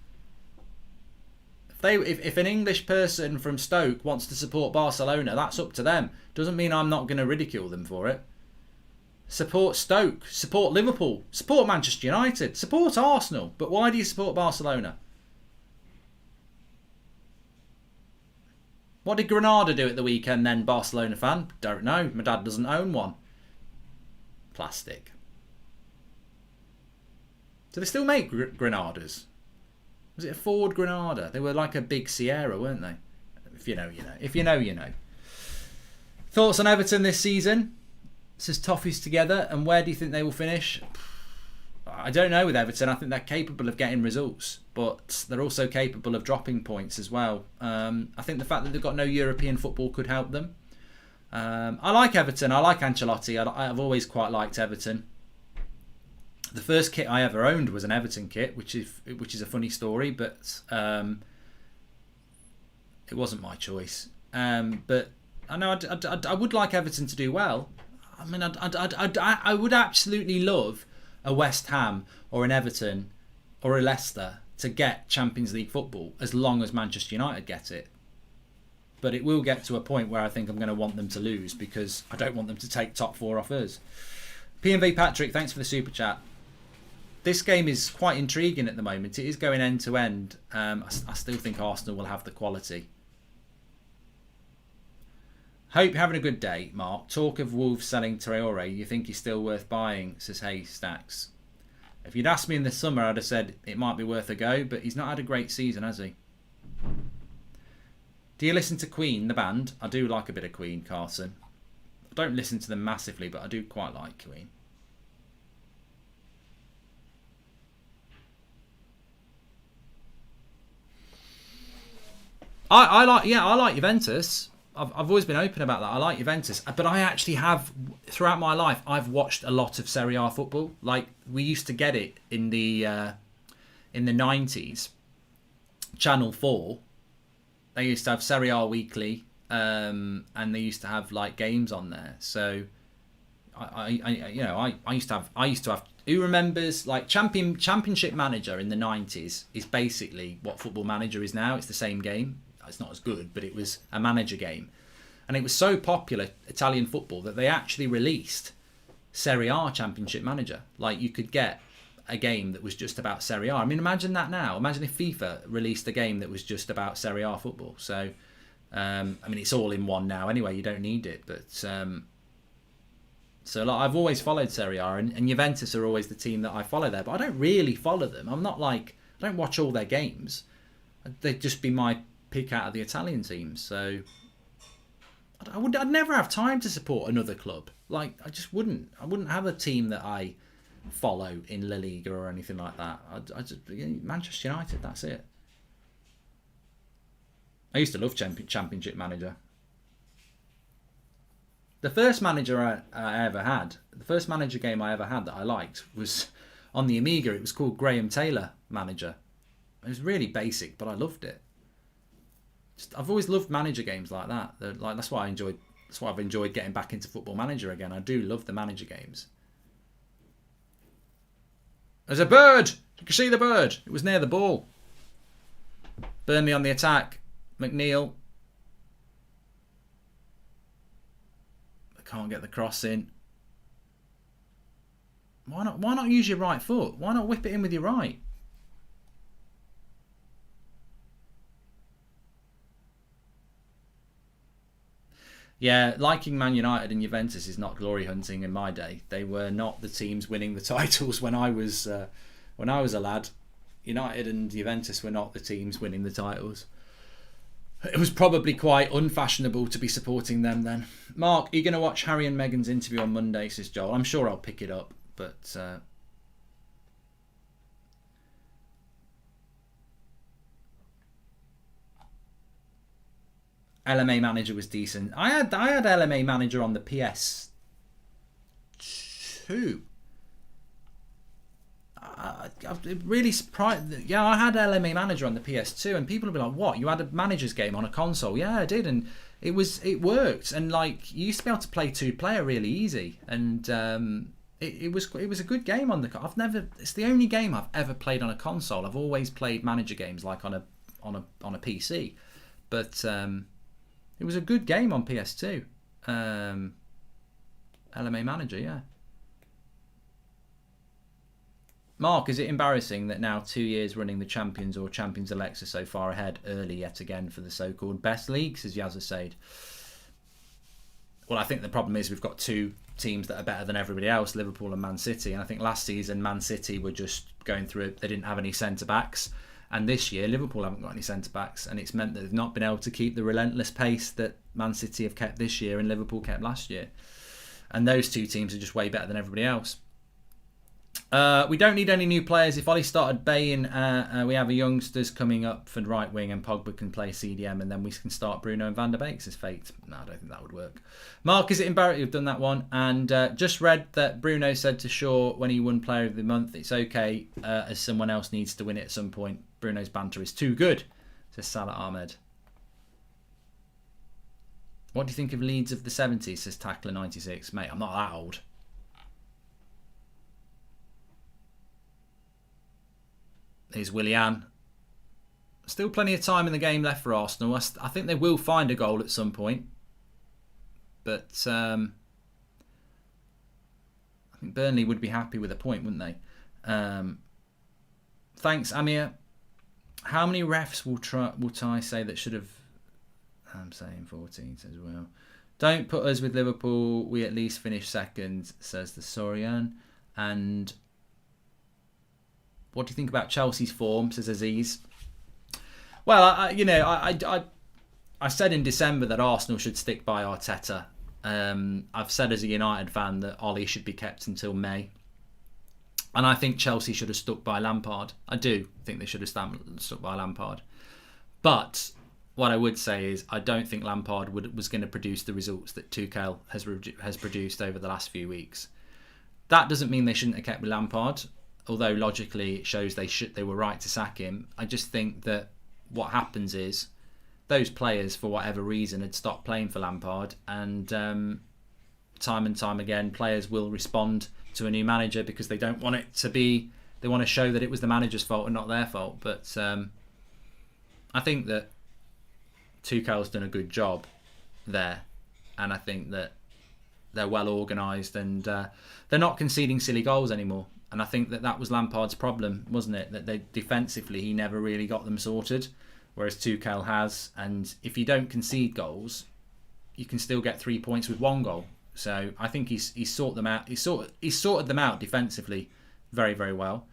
[SPEAKER 1] If if an English person from Stoke wants to support Barcelona, that's up to them. Doesn't mean I'm not going to ridicule them for it. Support Stoke, support Liverpool, support Manchester United, support Arsenal. But why do you support Barcelona? What did Granada do at the weekend then, Barcelona fan? Don't know. My dad doesn't own one. Plastic. Do they still make Granadas? Was it a Ford Granada? They were like a big Sierra, weren't they? If you know, you know. If you know, you know. Thoughts on Everton this season? Says Toffees together. And where do you think they will finish? I don't know with Everton. I think they're capable of getting results, but they're also capable of dropping points as well. I think the fact that they've got no European football could help them. I like Everton. I like Ancelotti. I've always quite liked Everton. The first kit I ever owned was an Everton kit, which is a funny story, but it wasn't my choice. But I know I would like Everton to do well. I mean, I would absolutely love a West Ham or an Everton or a Leicester to get Champions League football as long as Manchester United get it. But it will get to a point where I think I'm going to want them to lose because I don't want them to take top four off us. PMV Patrick, thanks for the super chat. This game is quite intriguing at the moment. It is going end to end. I still think Arsenal will have the quality. Hope you're having a good day, Mark. Talk of Wolves selling Traore. You think he's still worth buying, says Hey Stacks. If you'd asked me in the summer, I'd have said it might be worth a go, but he's not had a great season, has he? Do you listen to Queen, the band? I do like a bit of Queen, Carson. I don't listen to them massively, but I do quite like Queen. I like Juventus. I've always been open about that. I like Juventus, but I actually have throughout my life I've watched a lot of Serie A football. Like we used to get it in the 90s. Channel 4. They used to have Serie A weekly, and they used to have like games on there. So I used to have. Who remembers like Championship Manager in the 90s is basically what Football Manager is now. It's the same game. It's not as good, but it was a manager game. And it was so popular, Italian football, that they actually released Serie A Championship Manager. Like, you could get a game that was just about Serie A. I mean, imagine that now. Imagine if FIFA released a game that was just about Serie A football. So, I mean, it's all in one now anyway. You don't need it. But so like, I've always followed Serie A, and Juventus are always the team that I follow there. But I don't really follow them. I'm not like, I don't watch all their games. They'd just be my pick out of the Italian teams. So I'd never have time to support another club. Like, I just wouldn't. I wouldn't have a team that I follow in La Liga or anything like that. I just Manchester United, that's it. I used to love Championship Manager. The first manager I ever had, the first manager game I ever had that I liked was on the Amiga. It was called Graham Taylor Manager. It was really basic, but I loved it. I've always loved manager games like that. That's why I've enjoyed getting back into Football Manager again. I do love the manager games. There's a bird! You can see the bird. It was near the ball. Burnley on the attack. McNeil. I can't get the cross in. Why not use your right foot? Why not whip it in with your right? Yeah, liking Man United and Juventus is not glory hunting in my day. They were not the teams winning the titles when I was a lad. United and Juventus were not the teams winning the titles. It was probably quite unfashionable to be supporting them then. Mark, are you going to watch Harry and Meghan's interview on Monday, says Joel? I'm sure I'll pick it up, but... LMA Manager was decent. I had LMA Manager on the PS2. I'm really surprised. Yeah, I had LMA Manager on the PS2, and people would be like, "What? You had a manager's game on a console?" Yeah, I did, and it worked. And like, you used to be able to play 2-player really easy, and it was a good game on the. It's the only game I've ever played on a console. I've always played manager games like on on a PC. But it was a good game on PS2. LMA Manager, yeah. Mark, is it embarrassing that now 2 years running the Champions or Champions Elect are so far ahead early yet again for the so-called best leagues, as Yazza said? Well, I think the problem is we've got two teams that are better than everybody else, Liverpool and Man City. And I think last season Man City were just going through it. They didn't have any centre-backs. And this year Liverpool haven't got any centre-backs. And it's meant that they've not been able to keep the relentless pace that Man City have kept this year and Liverpool kept last year. And those two teams are just way better than everybody else. We don't need any new players. If Ollie started baying, we have a youngsters coming up for right wing and Pogba can play CDM and then we can start Bruno and Van der Beek's fate. No, I don't think that would work. Mark, is it embarrassing? You've done that one. And just read that Bruno said to Shaw when he won Player of the Month, it's okay as someone else needs to win it at some point. Bruno's banter is too good, says Salah Ahmed. What do you think of Leeds of the 70s, says Tackler96. Mate, I'm not that old. Here's Willian. Still plenty of time in the game left for Arsenal. I think they will find a goal at some point. But I think Burnley would be happy with a point, wouldn't they? Thanks, Amir. How many refs will Ty say that should have... I'm saying 14 as well. Don't put us with Liverpool. We at least finished second, says the Sorian. And... what do you think about Chelsea's form, says Aziz? Well, I said in December that Arsenal should stick by Arteta. I've said as a United fan that Ollie should be kept until May. And I think Chelsea should have stuck by Lampard. I do think they should have stuck by Lampard. But what I would say is I don't think Lampard was going to produce the results that Tuchel has produced over the last few weeks. That doesn't mean they shouldn't have kept with Lampard. Although logically it shows they were right to sack him. I just think that what happens is those players, for whatever reason, had stopped playing for Lampard, and time and time again, players will respond to a new manager because they don't want it to be. They want to show that it was the manager's fault and not their fault. But I think that Tuchel's done a good job there, and I think that they're well organised and they're not conceding silly goals anymore. And I think that was Lampard's problem, wasn't it? That they defensively he never really got them sorted, whereas Tuchel has. And if you don't concede goals, you can still get 3 points with one goal. So I think he's sorted them out. He's sorted them out defensively very, very well.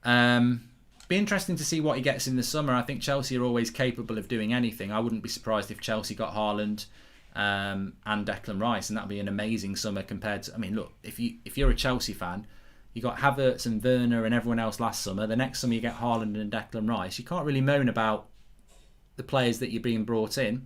[SPEAKER 1] Be interesting to see what he gets in the summer. I think Chelsea are always capable of doing anything. I wouldn't be surprised if Chelsea got Haaland and Declan Rice, and that'd be an amazing summer compared to. I mean, look, if you're a Chelsea fan. You got Havertz and Werner and everyone else last summer. The next summer you get Haaland and Declan Rice. You can't really moan about the players that you're being brought in.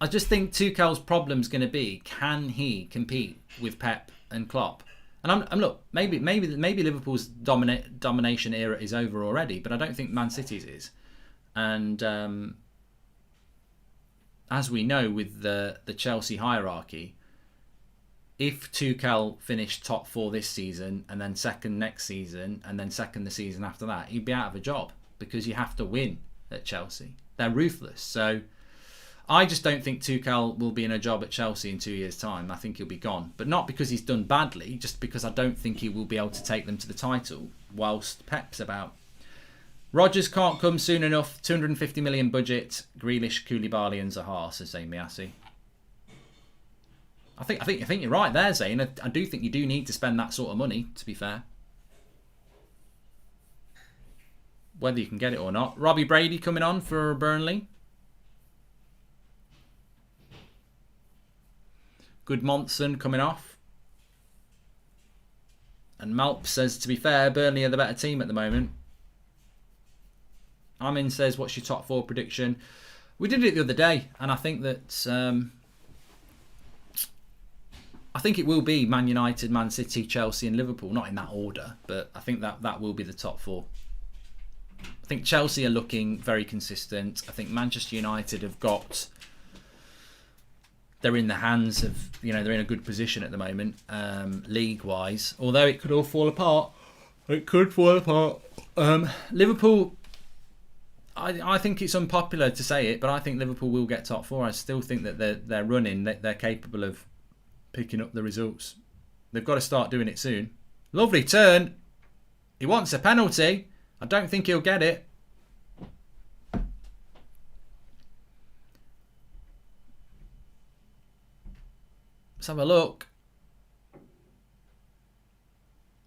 [SPEAKER 1] I just think Tuchel's problem's going to be, can he compete with Pep and Klopp? And look, maybe Liverpool's domination era is over already, but I don't think Man City's is. And as we know with the Chelsea hierarchy, if Tuchel finished top 4 this season and then second next season and then second the season after that, he'd be out of a job because you have to win at Chelsea. They're ruthless. So I just don't think Tuchel will be in a job at Chelsea in 2 years' time. I think he'll be gone. But not because he's done badly, just because I don't think he will be able to take them to the title whilst Pep's about. Rodgers can't come soon enough. 250 million budget. Grealish, Koulibaly and Zaha, says Zane Miassi. I think you're right there, Zane. I do think you do need to spend that sort of money, to be fair. Whether you can get it or not. Robbie Brady coming on for Burnley. Good Monson coming off. And Malp says, to be fair, Burnley are the better team at the moment. Amin says, what's your top 4 prediction? We did it the other day, and I think that... I think it will be Man United, Man City, Chelsea and Liverpool. Not in that order, but I think that will be the top 4. I think Chelsea are looking very consistent. I think Manchester United have got... They're in the hands of... they're in a good position at the moment, league-wise. Although it could all fall apart. It could fall apart. Liverpool... I think it's unpopular to say it, but I think Liverpool will get top 4. I still think that they're running, that they're capable of picking up the results. They've got to start doing it soon. Lovely turn. He wants a penalty. I don't think he'll get it. Let's have a look.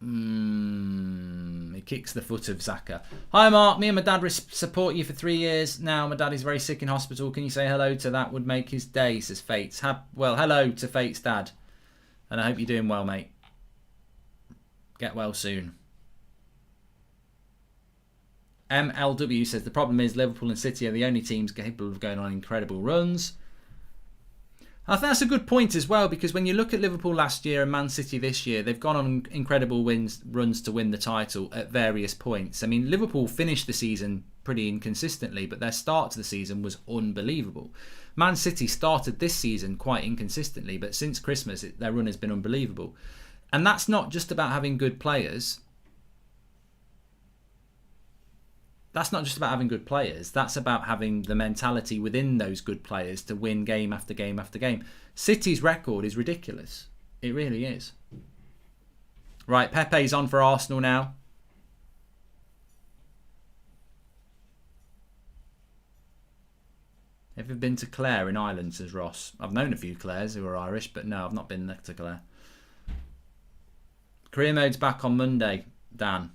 [SPEAKER 1] He kicks the foot of Xhaka. Hi Mark, me and my dad support you for 3 years now. My dad is very sick in hospital. Can you say hello to that? Would make his day, says Fates. Well, hello to Fates' dad. And I hope you're doing well, mate. Get well soon. MLW says the problem is Liverpool and City are the only teams capable of going on incredible runs. I think that's a good point as well, because when you look at Liverpool last year and Man City this year, they've gone on incredible runs to win the title at various points. I mean, Liverpool finished the season pretty inconsistently, but their start to the season was unbelievable. Man City started this season quite inconsistently, but since Christmas, their run has been unbelievable. And that's not just about having good players. That's not just about having good players. That's about having the mentality within those good players to win game after game after game. City's record is ridiculous. It really is. Right, Pepe's on for Arsenal now. Have you been to Clare in Ireland, says Ross? I've known a few Clares who are Irish, but no, I've not been to Clare. Career mode's back on Monday, Dan.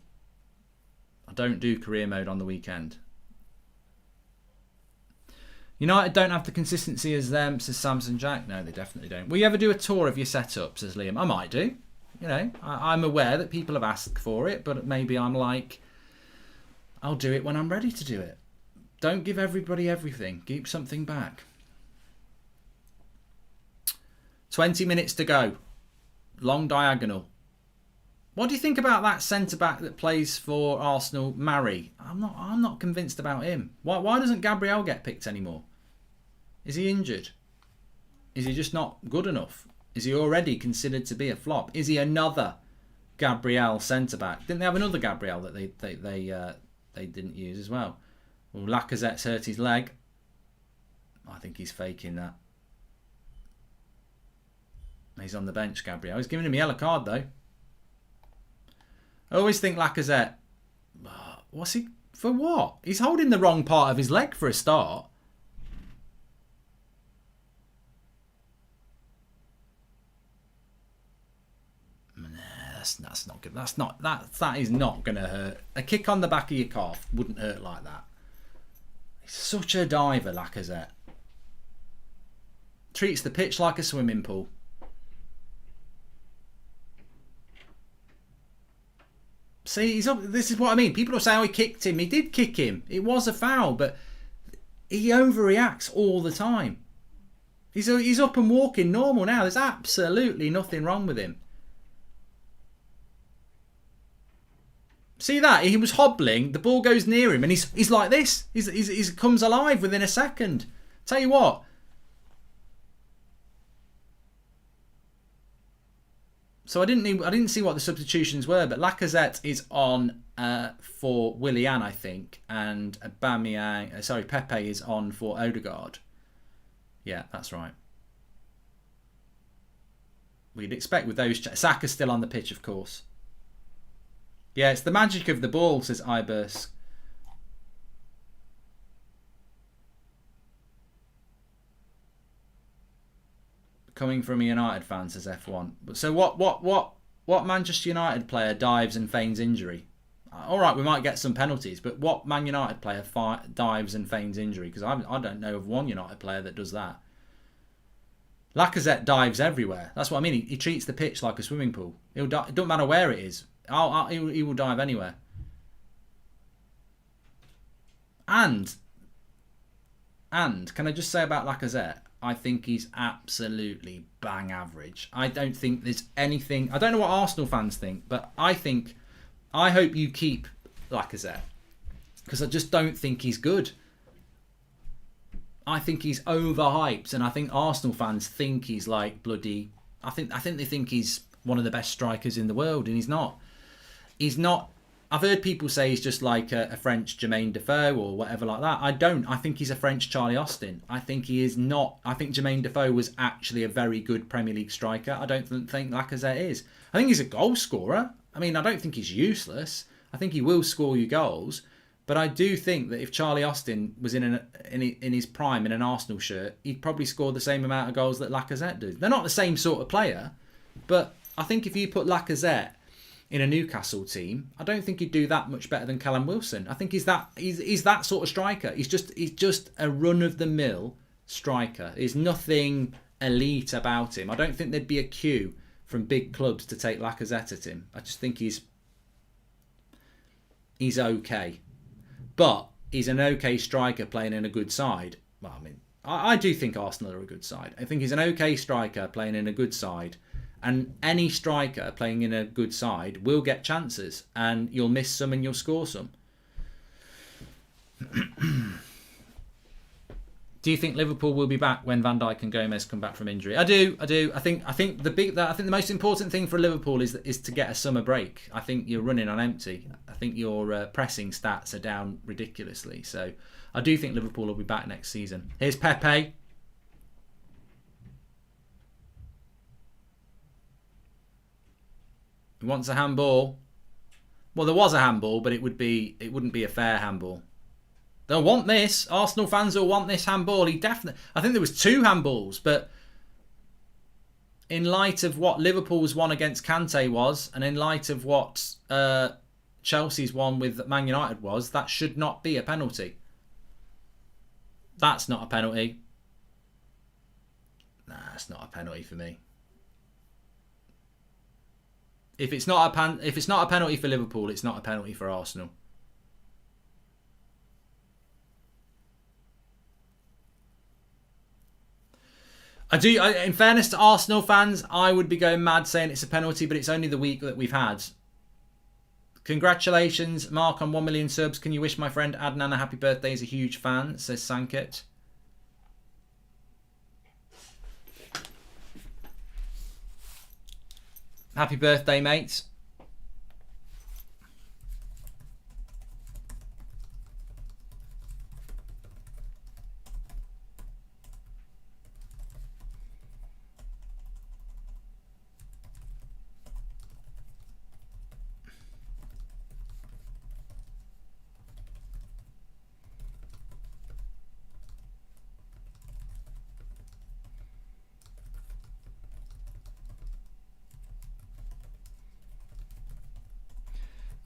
[SPEAKER 1] I don't do career mode on the weekend. United don't have the consistency as them, says Samson Jack. No, they definitely don't. Will you ever do a tour of your setup, says Liam? I might do. You know, I'm aware that people have asked for it, but maybe I'm like, I'll do it when I'm ready to do it. Don't give everybody everything. Keep something back. 20 minutes to go. Long diagonal. What do you think about that centre-back that plays for Arsenal, Mari? I'm not convinced about him. Why doesn't Gabriel get picked anymore? Is he injured? Is he just not good enough? Is he already considered to be a flop? Is he another Gabriel centre-back? Didn't they have another Gabriel that they didn't use as well? Well, Lacazette's hurt his leg. I think he's faking that. He's on the bench, Gabriel. He's giving him a yellow card though. I always think Lacazette, what's he, for what? He's holding the wrong part of his leg for a start. Nah, that's not good. That is not going to hurt. A kick on the back of your calf wouldn't hurt like that. He's such a diver, Lacazette. Treats the pitch like a swimming pool. See, this is what I mean. People will say, oh, he kicked him. He did kick him. It was a foul, but he overreacts all the time. He's up and walking normal now. There's absolutely nothing wrong with him. See that? He was hobbling. The ball goes near him, and he's like this. He comes alive within a second. Tell you what. So I didn't see what the substitutions were, but Lacazette is on for Willian, I think, and Pepe is on for Odegaard. Yeah, that's right. We'd expect with those. Saka's still on the pitch, of course. Yeah, it's the magic of the ball, says Ibers. Coming from a United fan, says F1. So what Manchester United player dives and feigns injury? All right, we might get some penalties, but what Man United player dives and feigns injury? Because I don't know of one United player that does that. Lacazette dives everywhere. That's what I mean. He treats the pitch like a swimming pool. It doesn't matter where it is. He will dive anywhere. And can I just say about Lacazette? I think he's absolutely bang average. I don't think there's anything. I don't know what Arsenal fans think, but I hope you keep Lacazette, because I just don't think he's good. I think he's overhyped, and I think Arsenal fans think he's like bloody. I think they think he's one of the best strikers in the world, and he's not. He's not I've heard people say he's just like a French Jermaine Defoe or whatever like that. I don't. I think he's a French Charlie Austin. I think he is not. I think Jermaine Defoe was actually a very good Premier League striker. I don't think Lacazette is. I think he's a goal scorer. I mean, I don't think he's useless. I think he will score you goals. But I do think that if Charlie Austin was in his prime in an Arsenal shirt, he'd probably score the same amount of goals that Lacazette did. They're not the same sort of player, but I think if you put Lacazette in a Newcastle team, I don't think he'd do that much better than Callum Wilson. I think he's that sort of striker. He's just a run of the mill striker. There's nothing elite about him. I don't think there'd be a queue from big clubs to take Lacazette at him. I just think he's okay. But he's an okay striker playing in a good side. Well, I mean, I do think Arsenal are a good side. I think he's an okay striker playing in a good side. And any striker playing in a good side will get chances. And you'll miss some and you'll score some. Do you think Liverpool will be back when Van Dijk and Gomez come back from injury? I do. I think the most important thing for Liverpool is to get a summer break. I think you're running on empty. I think your pressing stats are down ridiculously. So I do think Liverpool will be back next season. Here's Pepe. He wants a handball. Well, there was a handball, but it wouldn't be a fair handball. They'll want this. Arsenal fans will want this handball. I think there was 2 handballs, but in light of what Liverpool's one against Kante was, and in light of what Chelsea's one with Man United was, that should not be a penalty. That's not a penalty. Nah, it's not a penalty for me. If it's not a penalty for Liverpool, it's not a penalty for Arsenal. In fairness to Arsenal fans, I would be going mad saying it's a penalty, but it's only the week that we've had. Congratulations, Mark, on 1 million subs. Can you wish my friend Adnan a happy birthday? He's a huge fan, says Sankit. Happy birthday, mate.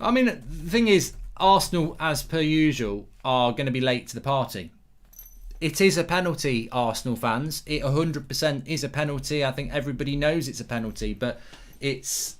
[SPEAKER 1] I mean, the thing is, Arsenal, as per usual, are going to be late to the party. It is a penalty, Arsenal fans. It 100% is a penalty. I think everybody knows it's a penalty, but it's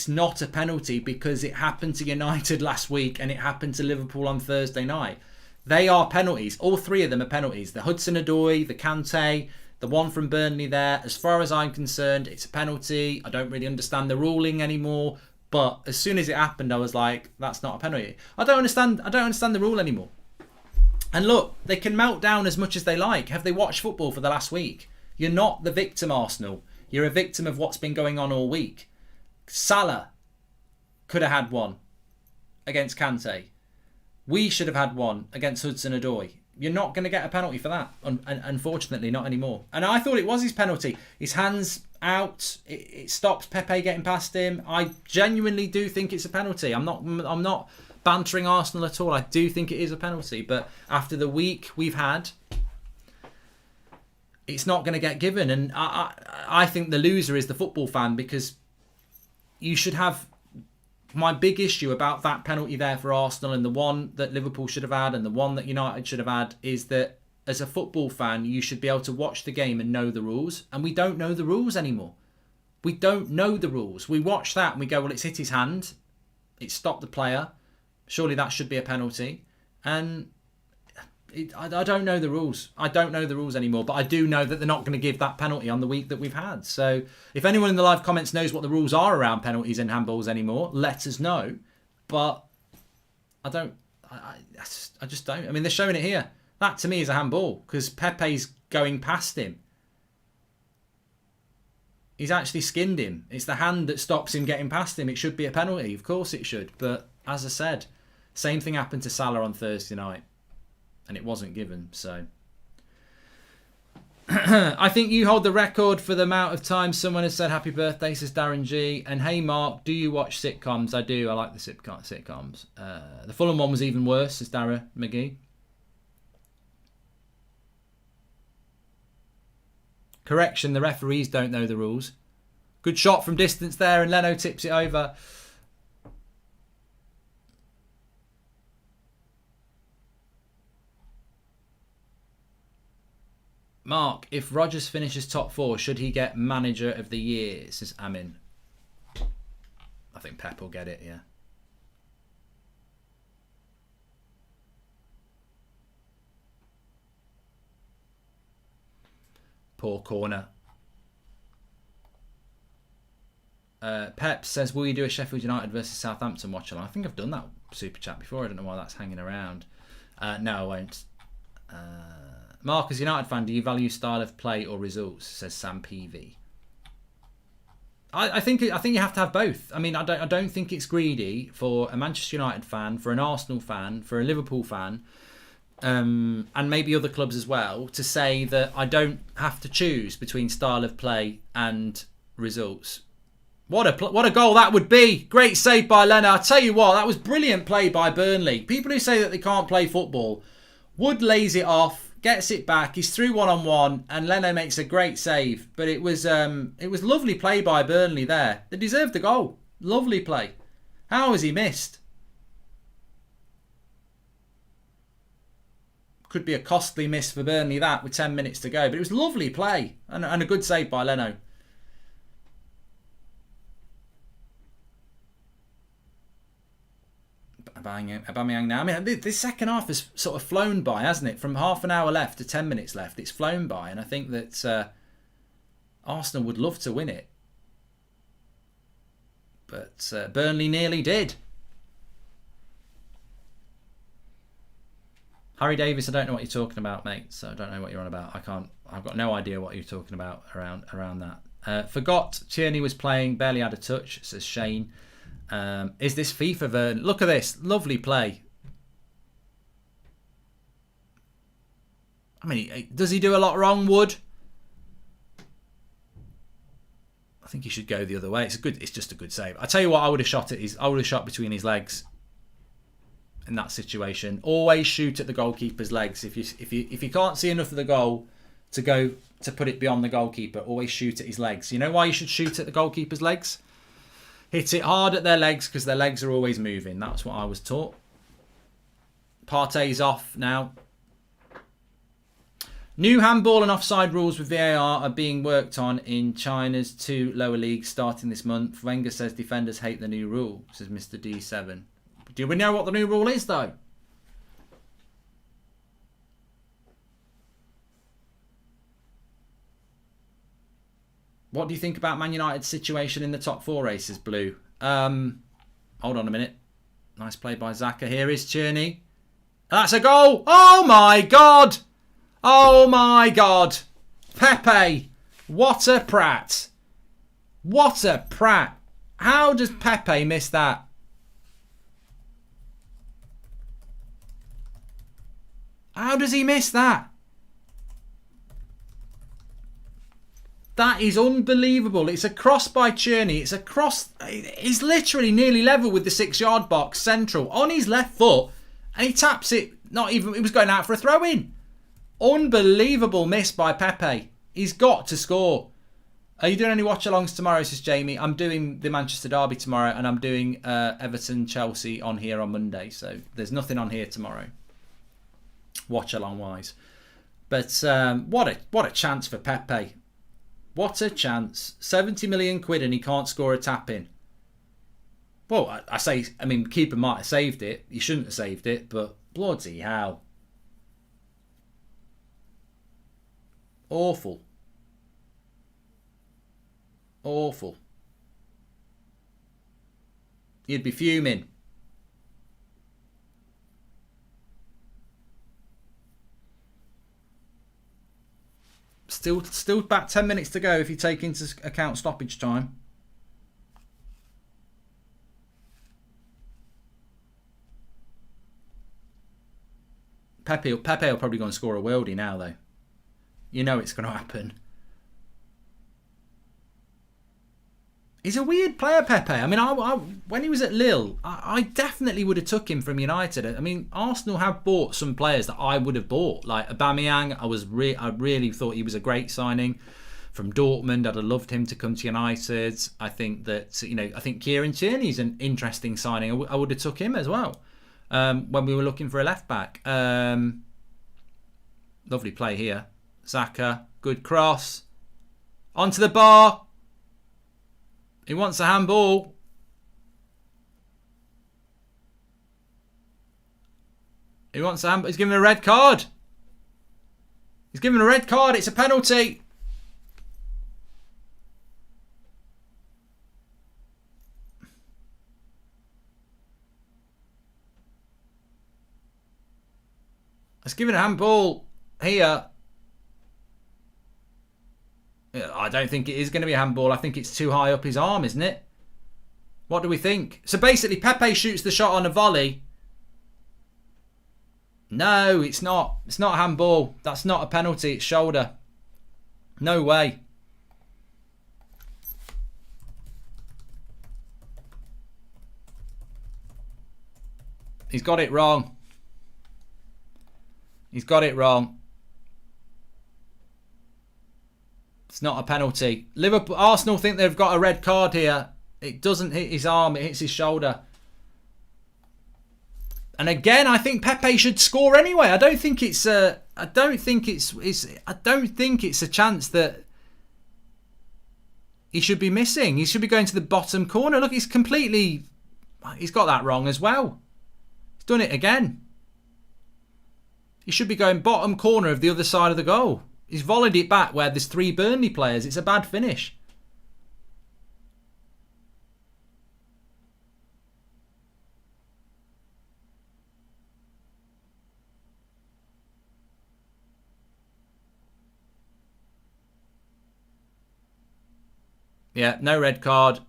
[SPEAKER 1] not a penalty because it happened to United last week and it happened to Liverpool on Thursday night. They are penalties. All 3 of them are penalties. The Hudson-Odoi, the Kante, the one from Burnley there. As far as I'm concerned, it's a penalty. I don't really understand the ruling anymore. But as soon as it happened, I was like, that's not a penalty. I don't understand the rule anymore. And look, they can melt down as much as they like. Have they watched football for the last week? You're not the victim, Arsenal. You're a victim of what's been going on all week. Salah could have had one against Kante. We should have had one against Hudson-Odoi. You're not going to get a penalty for that. Unfortunately, not anymore. And I thought it was his penalty. His hands out. It stops Pepe getting past him. I genuinely do think it's a penalty. I'm not bantering Arsenal at all. I do think it is a penalty. But after the week we've had, it's not going to get given. And I think the loser is the football fan, because you should have... My big issue about that penalty there for Arsenal, and the one that Liverpool should have had and the one that United should have had, is that as a football fan, you should be able to watch the game and know the rules. And we don't know the rules anymore. We don't know the rules. We watch that and we go, well, it's hit his hand. It stopped the player. Surely that should be a penalty. And I don't know the rules. I don't know the rules anymore. But I do know that they're not going to give that penalty on the week that we've had. So if anyone in the live comments knows what the rules are around penalties and handballs anymore, let us know. But I don't. I just don't. I mean, they're showing it here. That to me is a handball because Pepe's going past him. He's actually skinned him. It's the hand that stops him getting past him. It should be a penalty. Of course it should. But as I said, same thing happened to Salah on Thursday night. And it wasn't given. So I think you hold the record for the amount of times someone has said happy birthday, says Darren G. And hey Mark, do you watch sitcoms? I do. I like the sitcoms. The Fulham one was even worse, says Dara McGee. Correction, the referees don't know the rules. Good shot from distance there, and Leno tips it over. Mark, if Rodgers finishes top 4, should he get manager of the year? Says Amin. I think Pep will get it, yeah. Poor corner. Pep says, will you do a Sheffield United versus Southampton watch along? I think I've done that super chat before. I don't know why that's hanging around. No, I won't. Mark, as a United fan, do you value style of play or results? Says Sam PV. I think you have to have both. I mean, I don't think it's greedy for a Manchester United fan, for an Arsenal fan, for a Liverpool fan, and maybe other clubs as well, to say that I don't have to choose between style of play and results. What a goal that would be. Great save by Leno. I tell you what, that was brilliant play by Burnley. People who say that they can't play football, Wood lays it off, gets it back, he's through one-on-one, and Leno makes a great save. But it was lovely play by Burnley there. They deserved the goal. Lovely play. How has he missed? Could be a costly miss for Burnley that, with 10 minutes to go. But it was lovely play and a good save by Leno. Aubameyang now. I mean, this second half has sort of flown by, hasn't it? From half an hour left to 10 minutes left, it's flown by. And I think that Arsenal would love to win it. But Burnley nearly did. Harry Davis, I don't know what you're talking about, mate. So I don't know what you're on about. I've got no idea what you're talking about around that. Forgot Tierney was playing, barely had a touch, says Shane. Is this FIFA version? Look at this. Lovely play. I mean, does he do a lot wrong, Wood? I think he should go the other way. It's just a good save. I tell you what, I would have shot between his legs in that situation. Always shoot at the goalkeeper's legs. If you can't see enough of the goal to go to put it beyond the goalkeeper, always shoot at his legs. You know why you should shoot at the goalkeeper's legs? Hit it hard at their legs because their legs are always moving. That's what I was taught. Partey's off now. New handball and offside rules with VAR are being worked on in China's 2 lower leagues starting this month. Wenger says defenders hate the new rule, says Mr. D7. Do we know what the new rule is, though? What do you think about Man United's situation in the top 4 races, Blue? Hold on a minute. Nice play by Xhaka. Here is Tierney. That's a goal! Oh my God! Oh my God! Pepe! What a prat! What a prat! How does Pepe miss that? How does he miss that? That is unbelievable. It's a cross by Tierney. It's a cross. He's literally nearly level with the 6-yard box, central, on his left foot. And he taps it. It was going out for a throw-in. Unbelievable miss by Pepe. He's got to score. Are you doing any watch-alongs tomorrow, says Jamie? I'm doing the Manchester Derby tomorrow, and I'm doing Everton-Chelsea on here on Monday. So there's nothing on here tomorrow, watch-along-wise. But what a chance for Pepe. What a chance. 70 million quid and he can't score a tap-in. Well, I mean, keeper might have saved it. He shouldn't have saved it, but bloody hell. Awful. Awful. You'd be fuming. Still about 10 minutes to go if you take into account stoppage time. Pepe will probably go and score a worldie now, though. You know it's going to happen. He's a weird player, Pepe. I mean, when he was at Lille, I definitely would have took him from United. I mean, Arsenal have bought some players that I would have bought, like Aubameyang. I really thought he was a great signing from Dortmund. I'd have loved him to come to United. I think that I think Kieran Tierney's an interesting signing. I would have took him as well when we were looking for a left back. Lovely play here, Xhaka. Good cross onto the bar. He wants a handball. He's given a red card. He's given a red card. It's a penalty. It's given a handball here. I don't think it is going to be a handball. I think it's too high up his arm, isn't it? What do we think? So basically, Pepe shoots the shot on a volley. No, it's not. It's not a handball. That's not a penalty. It's shoulder. No way. He's got it wrong. He's got it wrong. It's not a penalty. Arsenal think they've got a red card here. It doesn't hit his arm. It hits his shoulder. And again, I think Pepe should score anyway. I don't think it's a chance that he should be missing. He should be going to the bottom corner. Look, he's got that wrong as well. He's done it again. He should be going bottom corner of the other side of the goal. He's volleyed it back where there's 3 Burnley players. It's a bad finish. Yeah, no red card.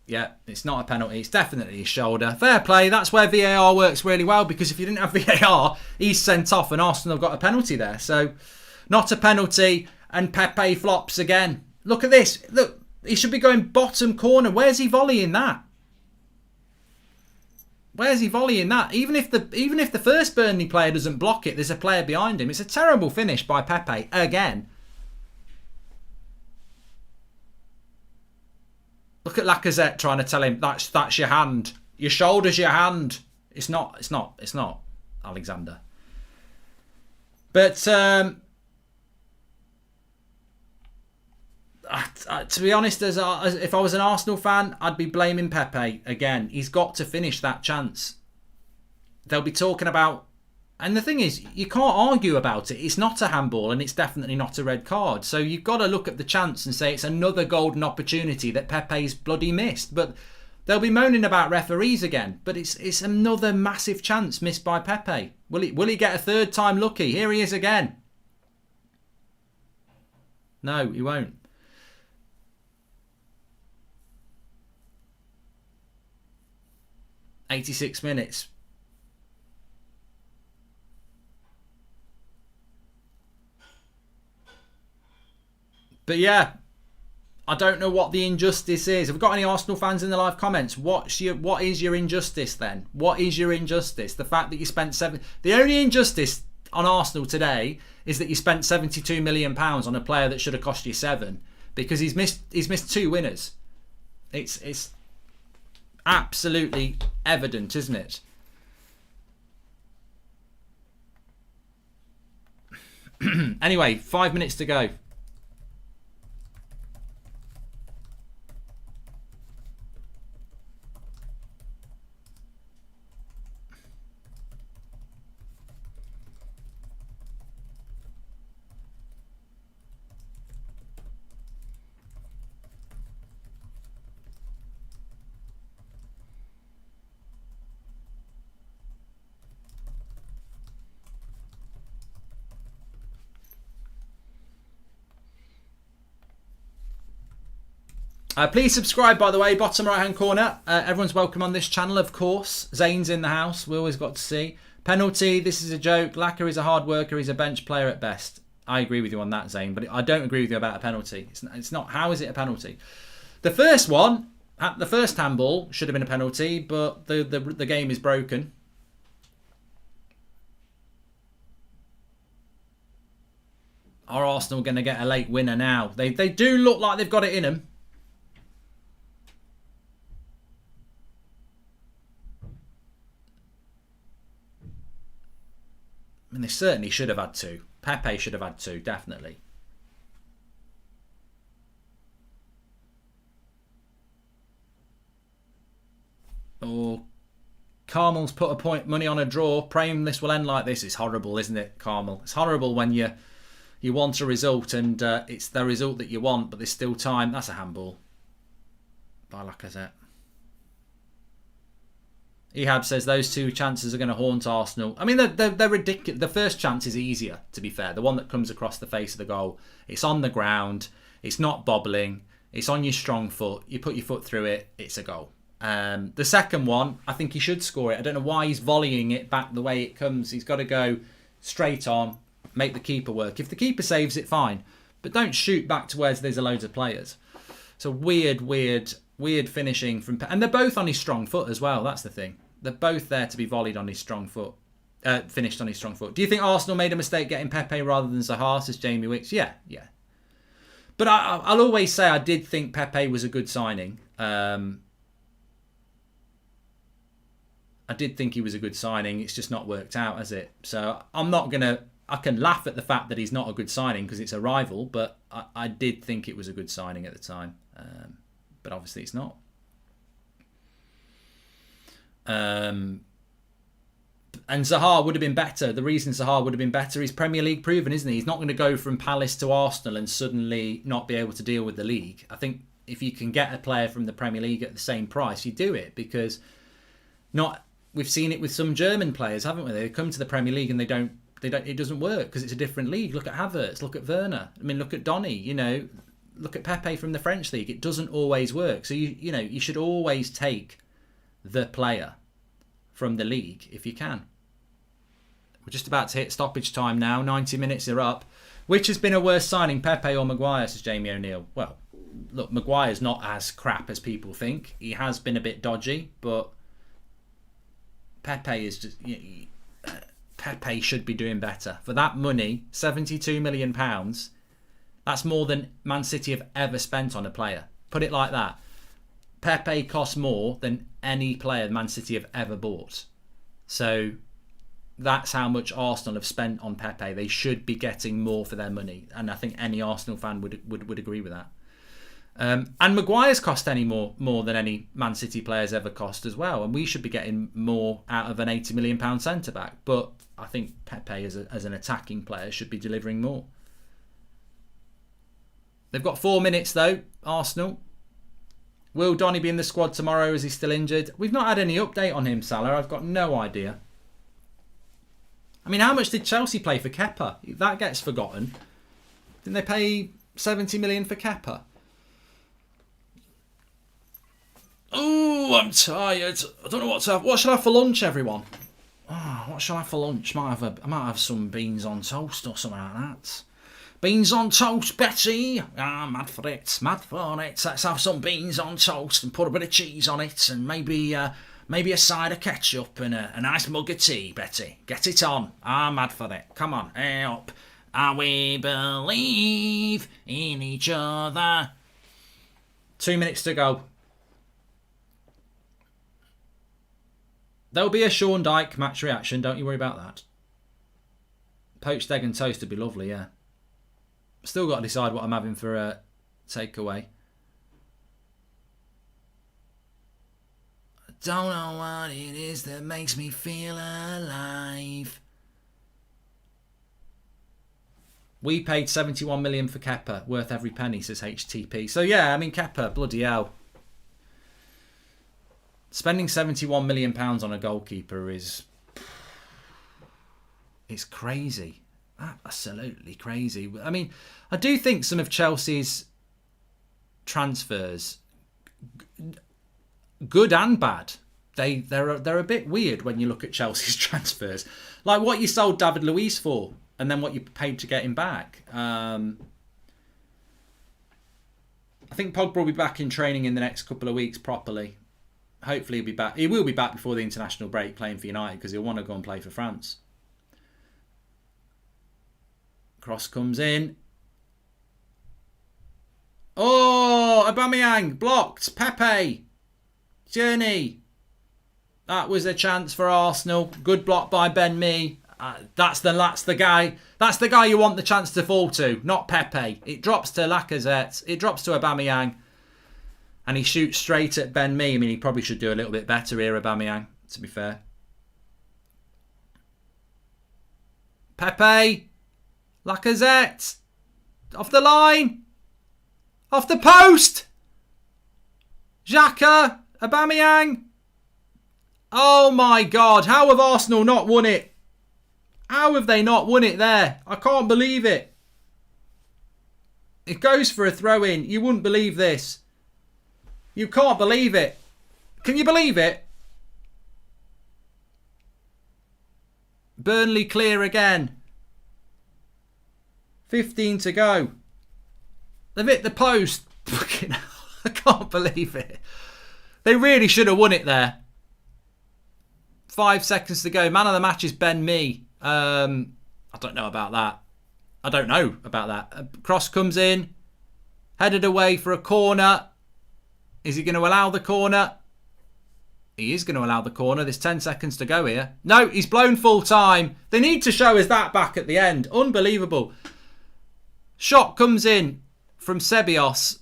[SPEAKER 1] Yeah, it's not a penalty. It's definitely his shoulder. Fair play. That's where VAR works really well, because if you didn't have VAR, he's sent off and Arsenal have got a penalty there. So, not a penalty, and Pepe flops again. Look at this. Look, he should be going bottom corner. Where's he volleying that? Where's he volleying that? Even if the first Burnley player doesn't block it, there's a player behind him. It's a terrible finish by Pepe again. Look at Lacazette trying to tell him that's your hand. Your shoulder's your hand. It's not Alexander. But to be honest, as if I was an Arsenal fan, I'd be blaming Pepe again. He's got to finish that chance. They'll be talking about, and the thing is, you can't argue about it. It's not a handball, and it's definitely not a red card. So you've got to look at the chance and say it's another golden opportunity that Pepe's bloody missed. But they'll be moaning about referees again. But it's another massive chance missed by Pepe. Will he get a third time lucky? Here he is again. No, he won't. "86 minutes. But yeah, I don't know what the injustice is. Have we got any Arsenal fans in the live comments? What is your injustice then? What is your injustice? The fact that you spent the only injustice on Arsenal today is that you spent £72 million on a player that should have cost you 7, because he's missed 2 winners. It's absolutely evident, isn't it? Anyway, 5 minutes to go. Please subscribe, by the way, bottom right hand corner. Everyone's welcome on this channel, of course. Zane's in the house. We always got to see. Penalty, this is a joke. Laka is a hard worker. He's a bench player at best. I agree with you on that, Zane, but I don't agree with you about a penalty. It's not. How is it a penalty? The first one, the first handball, should have been a penalty, but the game is broken. Are Arsenal going to get a late winner now? They do look like they've got it in them. I mean, they certainly should have had two. Pepe should have had two, definitely. Oh, Carmel's put money on a draw, praying this will end like this. It's horrible, isn't it, Carmel? It's horrible when you want a result and it's the result that you want, but there's still time. That's a handball by Lacazette. Ehab says those two chances are going to haunt Arsenal. I mean, they're ridiculous. The first chance is easier, to be fair. The one that comes across the face of the goal. It's on the ground. It's not bobbling. It's on your strong foot. You put your foot through it. It's a goal. The second one, I think he should score it. I don't know why he's volleying it back the way it comes. He's got to go straight on, make the keeper work. If the keeper saves it, fine. But don't shoot back to where there's a loads of players. So weird finishing from... And they're both on his strong foot as well. That's the thing. They're both there to be volleyed on his strong foot. Finished on his strong foot. Do you think Arsenal made a mistake getting Pepe rather than Zaha, says Jamie Wicks? Yeah. But I'll always say I did think Pepe was a good signing. I did think he was a good signing. It's just not worked out, has it? So I'm not going to... I can laugh at the fact that he's not a good signing because it's a rival, but I did think it was a good signing at the time. But obviously it's not. And Zaha would have been better. The reason Zaha would have been better is Premier League proven, isn't he? He's not going to go from Palace to Arsenal and suddenly not be able to deal with the league. I think if you can get a player from the Premier League at the same price, you do it because we've seen it with some German players, haven't we? They come to the Premier League and they don't. It doesn't work because it's a different league. Look at Havertz. Look at Werner. I mean, look at Donny. Look at Pepe from the French league. It doesn't always work. So you should always take the player from the league if you can. We're just about to hit stoppage time now. 90 minutes are up. Which has been a worse signing, Pepe or Maguire, says Jamie O'Neill? Well, look, Maguire's not as crap as people think. He has been a bit dodgy, but Pepe is just... Pepe should be doing better. For that money, £72 million, that's more than Man City have ever spent on a player. Put it like that. Pepe costs more than any player Man City have ever bought. So that's how much Arsenal have spent on Pepe. They should be getting more for their money. And I think any Arsenal fan would agree with that. And Maguire's cost more than any Man City players ever cost as well. And we should be getting more out of an £80 million centre-back. But I think Pepe, as an attacking player, should be delivering more. They've got 4 minutes, though, Arsenal. Will Donny be in the squad tomorrow? Is he still injured? We've not had any update on him, Salah. I've got no idea. I mean, how much did Chelsea pay for Kepa? That gets forgotten. Didn't they pay 70 million for Kepa? Oh, I'm tired. I don't know what to have. What shall I have for lunch, everyone? What shall I have for lunch? I might have some beans on toast or something like that. Beans on toast, Betty. Mad for it. Let's have some beans on toast and put a bit of cheese on it and maybe a side of ketchup and a nice mug of tea, Betty. Get it on. Mad for it. Come on, up. We believe in each other. 2 minutes to go. There'll be a Sean Dyche match reaction. Don't you worry about that. Poached egg and toast would be lovely, yeah. Still got to decide what I'm having for a takeaway. I don't know what it is that makes me feel alive. We paid 71 million for Kepa, worth every penny, says HTP. So yeah, I mean Kepa, bloody hell. Spending 71 million pounds on a goalkeeper is... it's crazy. Absolutely crazy. I mean, I do think some of Chelsea's transfers good and bad. They're a bit weird when you look at Chelsea's transfers. Like what you sold David Luiz for and then what you paid to get him back. I think Pogba will be back in training in the next couple of weeks properly. Hopefully he'll be back. He will be back before the international break playing for United because he'll want to go and play for France. Cross comes in. Oh, Aubameyang blocked. Pepe. Journey. That was a chance for Arsenal. Good block by Ben Mee. That's the guy. That's the guy you want the chance to fall to, not Pepe. It drops to Lacazette. It drops to Aubameyang. And he shoots straight at Ben Mee. I mean, he probably should do a little bit better here, Aubameyang, to be fair. Pepe. Lacazette. Off the line. Off the post. Xhaka. Aubameyang. Oh my God. How have Arsenal not won it? How have they not won it there? I can't believe it. It goes for a throw-in. You wouldn't believe this. You can't believe it. Can you believe it? Burnley clear again. 15 to go. They've hit the post. Fucking hell. I can't believe it. They really should have won it there. 5 seconds to go. Man of the match is Ben Mee. I don't know about that. Cross comes in. Headed away for a corner. Is he going to allow the corner? He is going to allow the corner. There's 10 seconds to go here. No, he's blown full time. They need to show us that back at the end. Unbelievable. Shot comes in from Ceballos.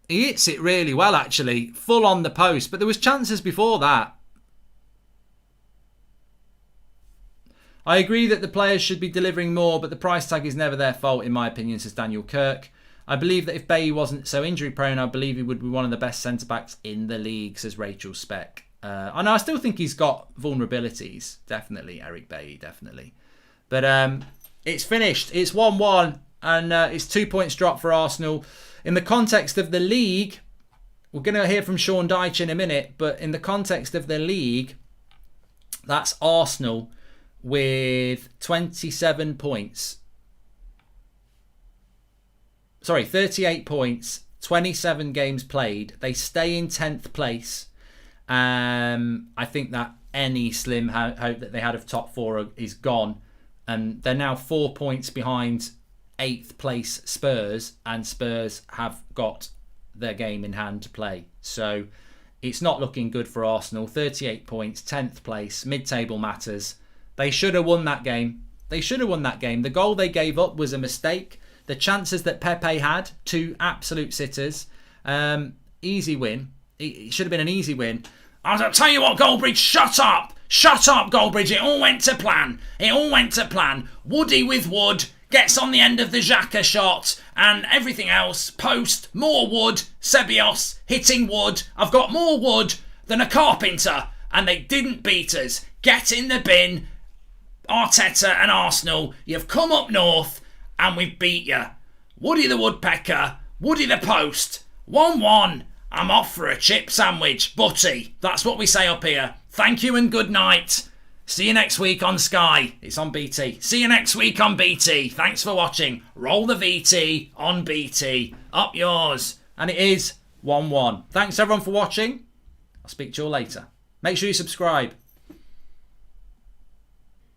[SPEAKER 1] He hits it really well, actually. Full on the post. But there was chances before that. I agree that the players should be delivering more, but the price tag is never their fault, in my opinion, says Daniel Kirk. I believe that if Bailly wasn't so injury prone, I believe he would be one of the best centre-backs in the league, says Rachel Speck. And I still think he's got vulnerabilities. Definitely, Eric Bailly, definitely. But it's finished. It's 1-1, and it's 2 points drop for Arsenal. In the context of the league, we're going to hear from Sean Dyche in a minute, but in the context of the league, that's Arsenal with 27 points. Sorry, 38 points, 27 games played. They stay in 10th place. I think that any slim hope that they had of top four is gone. And they're now 4 points behind 8th place Spurs. And Spurs have got their game in hand to play. So it's not looking good for Arsenal. 38 points, 10th place, mid-table matters. They should have won that game. The goal they gave up was a mistake. The chances that Pepe had, 2 absolute sitters. Easy win. It should have been an easy win. I'll tell you what, Goldbridge, shut up. Shut up, Goldbridge. It all went to plan. Woody with Wood gets on the end of the Xhaka shot and everything else. Post, more Wood. Ceballos hitting Wood. I've got more Wood than a carpenter and they didn't beat us. Get in the bin. Arteta and Arsenal, you've come up north and we've beat you. Woody the Woodpecker, Woody the Post, 1-1. I'm off for a chip sandwich. Butty, that's what we say up here. Thank you and good night. See you next week on Sky. It's on BT. See you next week on BT. Thanks for watching. Roll the VT on BT. Up yours. And it is 1-1. Thanks everyone for watching. I'll speak to you all later. Make sure you subscribe.